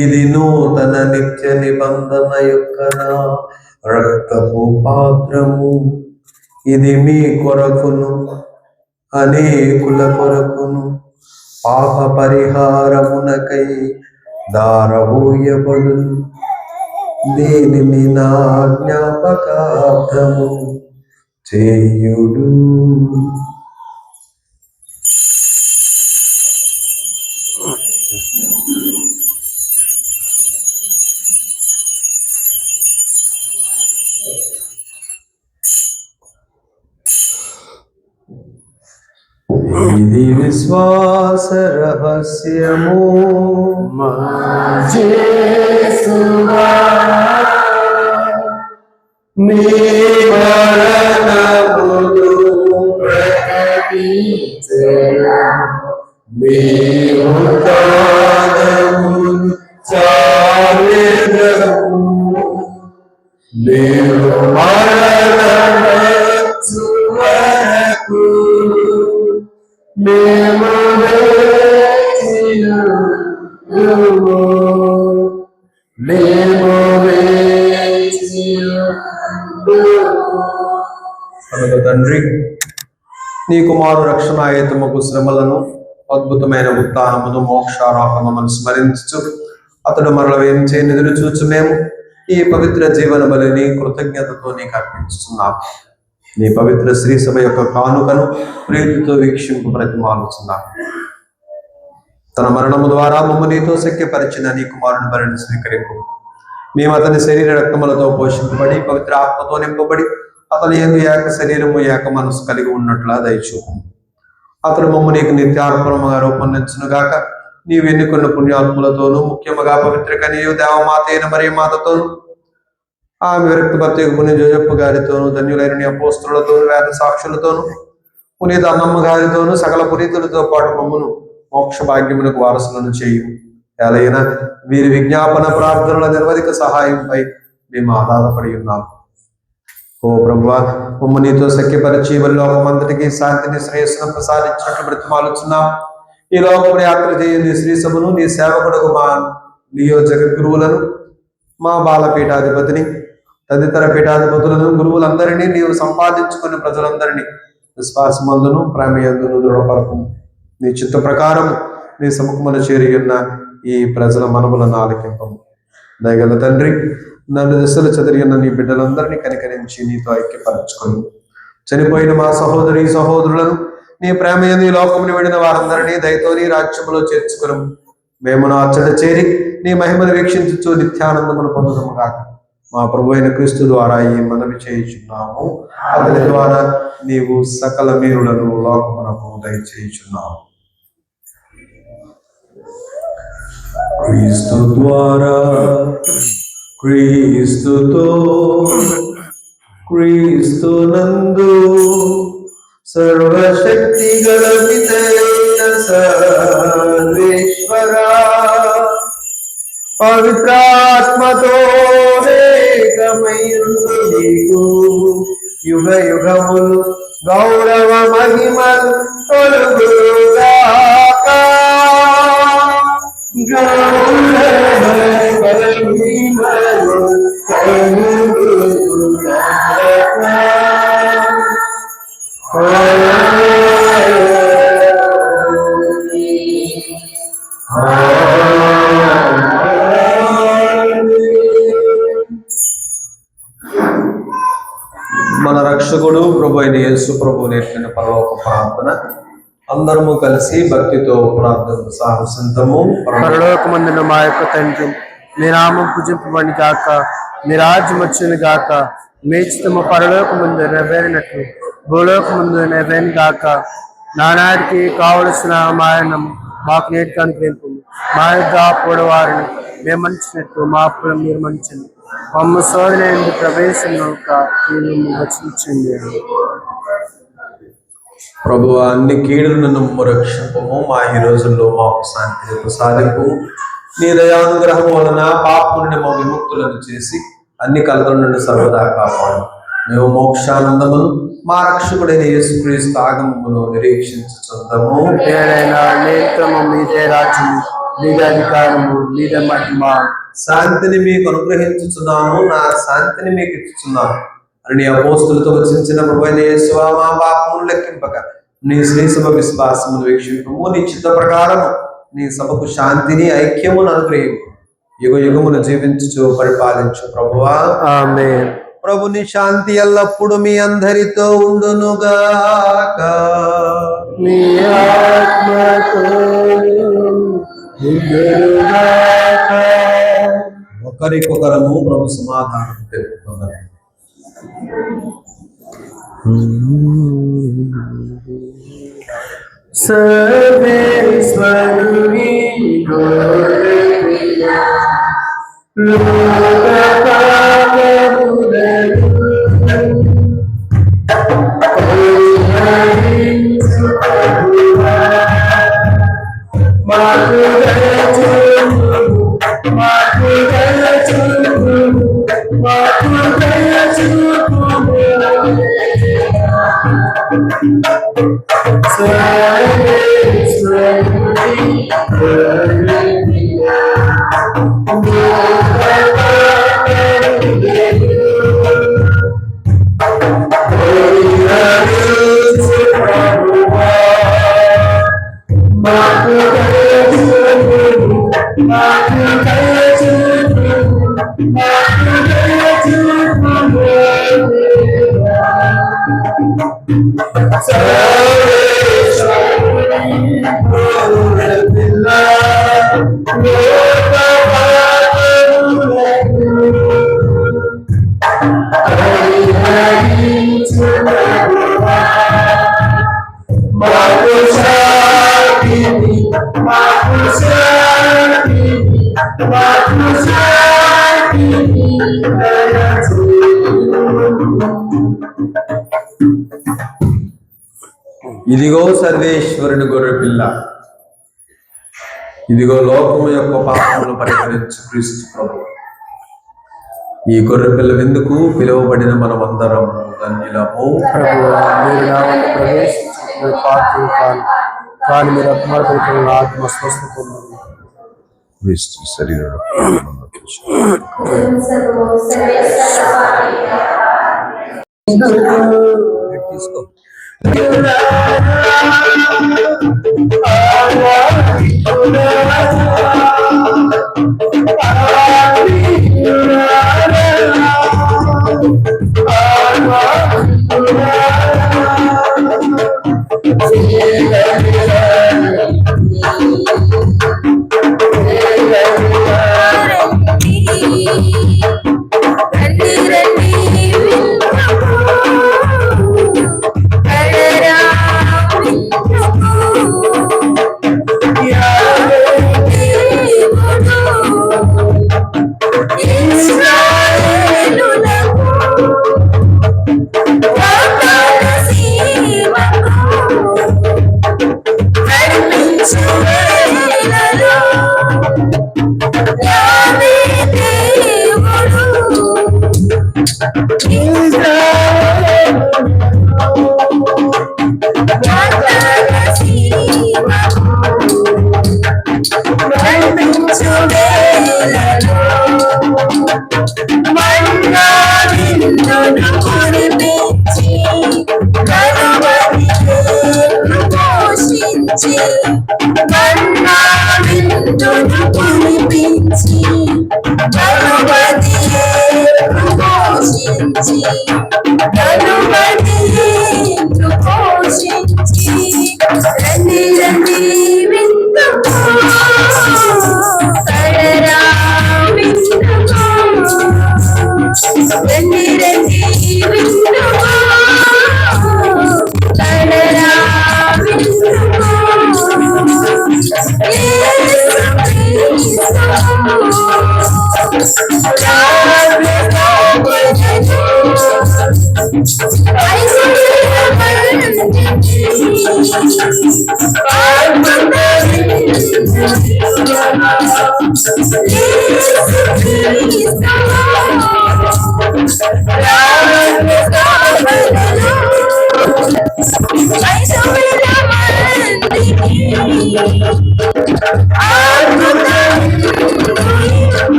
ఇది నూతన నిత్య నిబంధన యొక్క నా రక్తపు పాత్రము. ఇది మీ కొరకును అనేకుల కొరకును పాప పరిహారమునకై దారవోయబడు. దీనిని నా జ్ఞాపకార్థము చేయుడు. ఇది విశ్వాస రహస్యము, మా యేసువా మీ మరణమును ప్రకటించెదము, మీ ఉత్థానమును చాటెదము. మీరు మరణించు వరకు మేము వేచియుందుము. మేము కనుక తండ్రి, నీ కుమారు రక్షణాయేతముకు శ్రమలను అద్భుతమైన ఉత్థానమును మోక్షారోహణమును స్మరించు అతడు మరల వేయించే ఎదురు చూచు మేము ఈ పవిత్ర జీవన బలిని కృతజ్ఞతతో నీకు అర్పించుతున్నాం. నీ పవిత్ర శ్రీ సభ యొక్క కానుకను ప్రీతితో వీక్షింపు ప్రతిమాలుచున్నాం. తన మరణము ద్వారా మమ్మ నీతో శక్యపరిచిన నీ కుమారుని బలిని స్వీకరింపు. మేము అతని శరీర రక్తములతో పోషింపబడి పవిత్ర ఆత్మతో నింపబడి అతని యందు ఏక శరీరము ఏక మనసు కలిగి ఉన్నట్లా దయచూపు. అతడు మమ్మ నీకు నిత్యార్పణముగా రూపొందించునుగాక. నీవు ఎన్నుకున్న పుణ్యాత్ములతోనూ ముఖ్యముగా పవిత్ర కన్యయు దేవమాత అయిన మరియ మాతతోనూ ఆమె విరక్తి భర్త పుణ్య జోజప్ప గారితోనూ ధన్యులైన నీ అపోస్తులతోనూ వేద సాక్షులతోనూ పునీత అన్నమ్మ గారితోనూ సకల పునీతులతో పాటు మమ్మను మోక్ష భాగ్యమునకు వారసులను చేయు. ఎలైనా వీరి విజ్ఞాపన ప్రార్థనల నిర్వధిక సహాయంపై మేము ఆధారపడి ఉన్నాము. ఓ ప్రభువా, మమ్మ నీతో సఖ్యపరిచి లోకమంతటికి శాంతిని శ్రేయస్సును ప్రసాదించినట్లు బ్రతిమాలుచున్నాం. ఈ లోకమును యాత్ర చేయని శ్రీ సభను నీ సేవకుడుకు మా నియోజక గురువులను, మా బాలపీఠాధిపతిని, తదితర పీఠాధిపతులను, గురువులందరినీ నీవు సంపాదించుకున్న ప్రజలందరినీ విశ్వాసమందును ప్రేమయందును దృఢపరపు. నీ చిత్త ప్రకారం నీ సముఖమున చేరి ఉన్న ఈ ప్రజల మనములను ఆలకింపము. దయగల తండ్రి, నన్ను దశలు చెదిరిన నీ బిడ్డలందరినీ కనికరించి నీతో ఐక్యపరచుకొని చనిపోయిన మా సహోదరి సహోదరులను నీ ప్రేమయందు ఈ లోకముని వెళ్ళిన వారందరినీ దయతో నీ రాజ్యములో చేర్చుకును. మేము నా అచ్చట చేరి నీ మహిమను వీక్షించు నిత్యానందమును పొందుదము కాక. మా ప్రభు అయిన క్రీస్తు ద్వారా ఈ మనవి చేయుచున్నాము. అతని ద్వారా నీవు సకల మీరులను లోకమునకు దయచేయుచున్నావు. క్రీస్తు ద్వారా, క్రీస్తుతో, క్రీస్తునందు సర్వశక్తి గల పితైన సర్వేశ్వరా, పవిత్రాత్మతో ఏకమైయుండు నీకు యుగ యుగములు గౌరవ మహిమలు కలుగుగాక. గౌరవ మహిమలు కలుగుగాక. మన రక్షకుడు ప్రభు అయిన యేసు ప్రభు నేర్పిన పరలోక ప్రార్థన అందరము కలిసి భక్తితో ప్రార్థన సాహసింతము. పరలోకమందున మా యొక్క తండ్రి, మీ నామం పూజింపబడి గాక, మీ రాజ్యం వచ్చును గాక, మీ చిత్తము పరలోకమందు నెరవేరినట్లు భూలోకమందు నెరవేరును గాక. నానాటికి కావలసిన మాయనం మాకు నేటికి అనుగ్రహింపు. మా యొక్క పొడవారిని మేము మన్నించినట్టు మా అప్పులను మీరు మన్నించండి. మమ్మ శోధన ఎందు ప్రవేశంలో వచించండి. ప్రభువు అన్ని కీడులను రక్షింపము. మా ఈ రోజుల్లో మాకు శాంతిని ప్రసాదింపు. నీ దయానుగ్రహం వలన పాపము నుండి మా విముక్తులను చేసి అన్ని కలతల నుండి సర్వదా కాపాడు. మేము మోక్షానందమును మా రక్షకుడైన యేసుక్రీస్తు ఆగమమును నిరీక్షించుచుందాము. మీదే రాజ్యము, మీదే అధికారము, మీదే మహిమ. శాంతిని మీకు అనుగ్రహించుచున్నాము, నా శాంతిని మీకు ఇచ్చుచున్నాను అని నీ అపోస్తులతో వచించిన ప్రభువైన యేసువా, మా పాపమును లెక్కింపక నీ శ్రీ సభ విశ్వాసమును వీక్షింపము. నీ చిత్త ప్రకారము నీ సభకు శాంతిని ఐక్యమును అనుగ్రహింపు. యుగ యుగమును జీవించుచు పరిపాలించు ప్రభువా. ఆమేన్. ప్రభుని శాంతి ఎల్లప్పుడు మీ అందరితో ఉండునుగాక. మీ ఆత్మతో ఒకరికొకరము ప్రభు సమాధానం తెలుపుతున్నారు. సర్వేశ్వరుని గోవిందా, లోకపాలకుడను పరిహరించు ప్రభువా, మాకు దయచూపు, మాకు దయచూపు, మాకు దయచూపు. సర్వేశ్వరుని గోవిందా, పరిహరించు ప్రభువా, మాకు దయచూపు, మాకు దయచూపు, మాకు దయచూపు. సర్వేశ్వరుని గోవిందా, పరిహరించు ప్రభువా, మాకు శాంతిని, మాకు శాంతిని, మాకు శాంతిని దయచేయుము. ఇదిగో సర్వేశ్వరుని గొర్రె పిల్ల, ఇదిగో లోకము యొక్క పాపములు పరిహరించు క్రీస్తు ప్రభు. ఈ గొర్రెపిల్ల విందుకు పిలువబడిన మనమందరం ధన్యులము. ప్రభువా, మీరు నా వల్ల ప్రవేశించిన పాత్రలు కాను, కానీ మీరు అపమానపరిచిన ఆత్మ స్వస్థ పొందండి. క్రీస్తు శరీరం తీసుకో.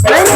When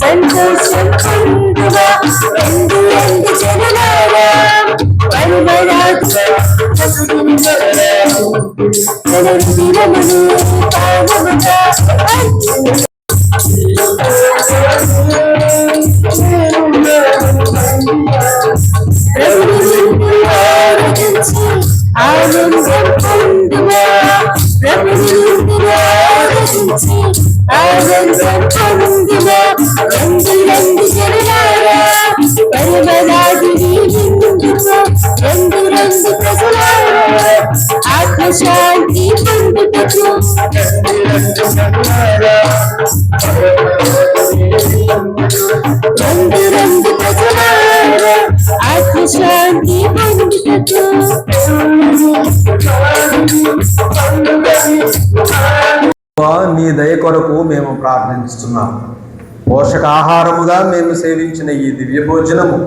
సంతోషం పొందువా ఎందు జనలారా ఆనందం పొందువా ఆనందం పొందువా రంగు జనలారా పరమరాజుని విందుకో రంగు ప్రజలారా ఆత్మశాంతి పొందుటకు రంగు ప్రజలారా ఆత్మశాంతి పొందుటకు నీ దయ కొరకు మేము ప్రార్థిస్తున్నాం. పోషకాహారముగా మేము సేవించిన ఈ దివ్య భోజనము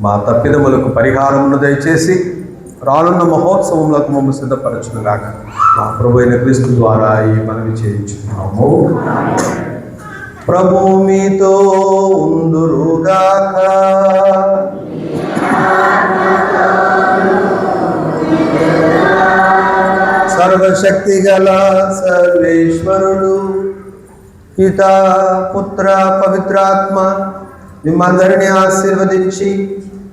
మా తప్పిదములకు పరిహారమును దయచేసి రానున్న మహోత్సవములకు మమ్మ సిద్ధపరచునుగాక. మా ప్రభు అయిన క్రీస్తు ద్వారా ఈ మనవి చేయించున్నాము. ప్రభు మీతో ఉందురుగాక. సర్వశక్తి గల సర్వేశ్వరుడు పితా పుత్ర పవిత్రాత్మ మిమ్మందరిని ఆశీర్వదించి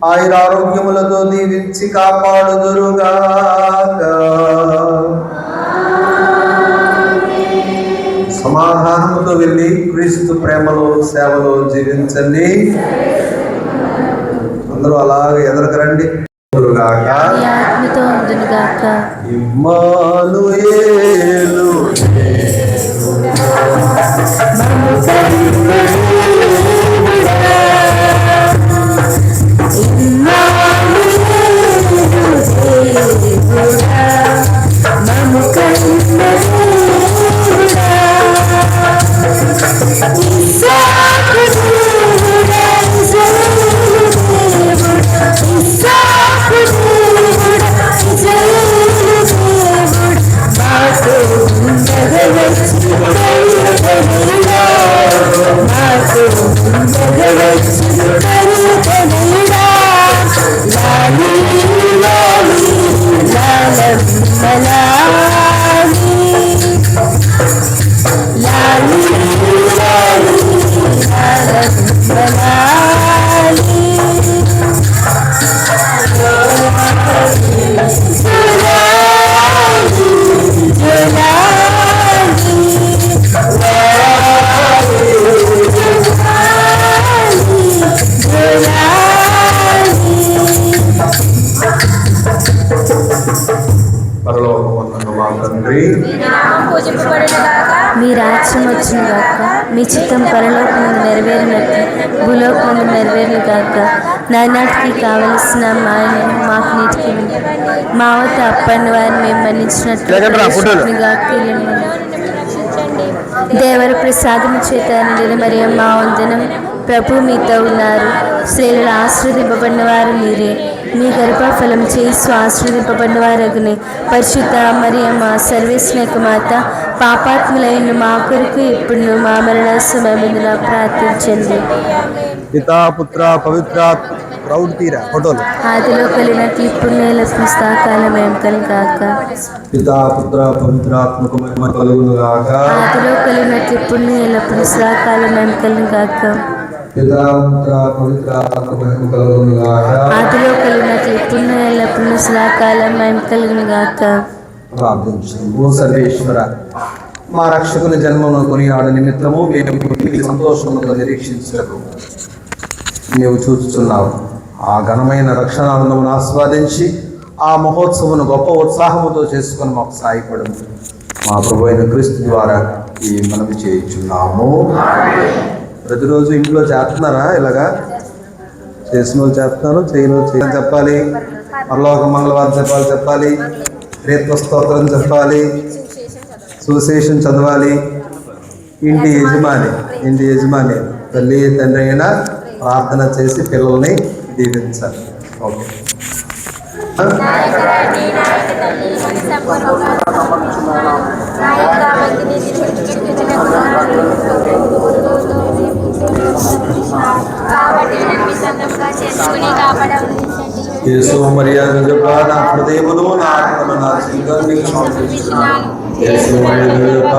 ఆయురారోగ్యములతో దీవించి కాపాడుదురుగాక. సమాధానముతో వెళ్ళి క్రీస్తు ప్రేమలో సేవలో జీవించండి. అందరూ అలాగే ఎదురుకరండి. ఆత్మతో ఉండునుగాక. ఇమ్మానుయేలు మీ రాజ్యం వచ్చిన గాక. మీ చిత్తం పరలోకమందు నెరవేరినట్టు భూలోకమందు నెరవేరును గాక. నానాటికి కావలసిన మాకు నీటికి మా వద్ద అప్పని వారిని మేము మన్నించినట్లు దేవర ప్రసాదము చేత నిండిన మరియమ్మ వందనం. ప్రభు మీతో ఉన్నారు. స్త్రీలను ఆశీర్వదింపబడిన వారు మీరే. మీ గర్భఫలం చేసి ఆశీర్వదింపబడిన వారగునే. పరిశుద్ధ మరియమ్మ సర్వేశ్వర మాత పాపాత్ములైన మా కొరకు ఇప్పుడు మా మరణ సమయమున ప్రార్థించండి. పితా పుత్ర పవిత్రాత్మ ప్రౌఢిరా ఫోటోలు ఆదిలో కలిగినట్లు ఇప్పుడు నేలప్పుడు సదాకాలం ఏం కలిగాక. పితా పుత్ర పవిత్రాత్మకు మహిమ కలుగునుగాక. ఆదిలో కలిగినట్లు ఇప్పుడు నేలప్పుడు సదాకాలం ఏం కలిగాక. పితా పుత్ర పవిత్ర ఆత్మకు మహిమ కలుగును గాక. ఆదిలో కలిగినట్లు ఇప్పుడున్న ఎల్లప్పుడూ సదాకాలం మహిమ కలుగును గాక. ప్రార్థించు. ఓ సర్వేశ్వర, మా రక్షకుని జన్మను కొనియాడ నిమిత్తము మేము సంతోషముగా నిరీక్షించటకు నీవు చూస్తున్నావు. ఆ ఘనమైన రక్షణానందమును ఆస్వాదించి ఆ మహోత్సవమును గొప్ప ఉత్సాహముతో చేసుకుని మాకు సాయపడు. మా ప్రభు అయిన క్రీస్తు ద్వారా ఈ మనవి చేయించున్నాము. ప్రతిరోజు ఇంట్లో చేస్తున్నారా? ఇలాగా చేసిన వాళ్ళు చేస్తున్నారు, చేయని చెప్పాలి. పరలోక మంగళవారం చెప్పాలి, రేత్వ స్తోత్రం చెప్పాలి, సువిశేషం చదవాలి. ఇంటి యజమాని తల్లి తండ్రి అయినా ప్రార్థన చేసి పిల్లల్ని దీవించాలి. ఓకే. యేసు మర్యాద చెప్ప నా హృదయమును నా ఆత్మను నా జీవితాన్ని సమర్పిస్తున్నాను. యేసు మర్యాద చెప్ప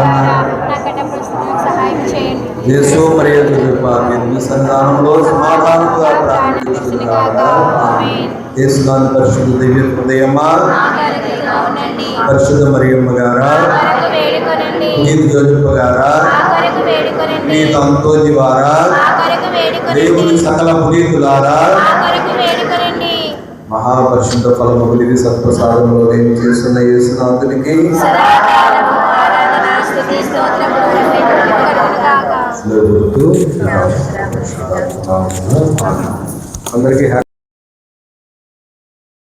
యేసు మర్యాద చెప్ప మీ సంతానంలో సమాధానముగా ప్రార్థిస్తున్నాను. యేసు నాథ పరిశుద్ధ దివ్య హృదయమా, పరిశుద్ధ మరియమ్మ గారా, నీతి జోజప్ప గారా, నీతి అంతోజి వారా, దేవుని సకల పునీతులారా, మహాపరిశుద్ధ ఫలము దివి సత్ప్రసాదంలో నేను చేస్తున్న యేసునాథునికి అందరికీ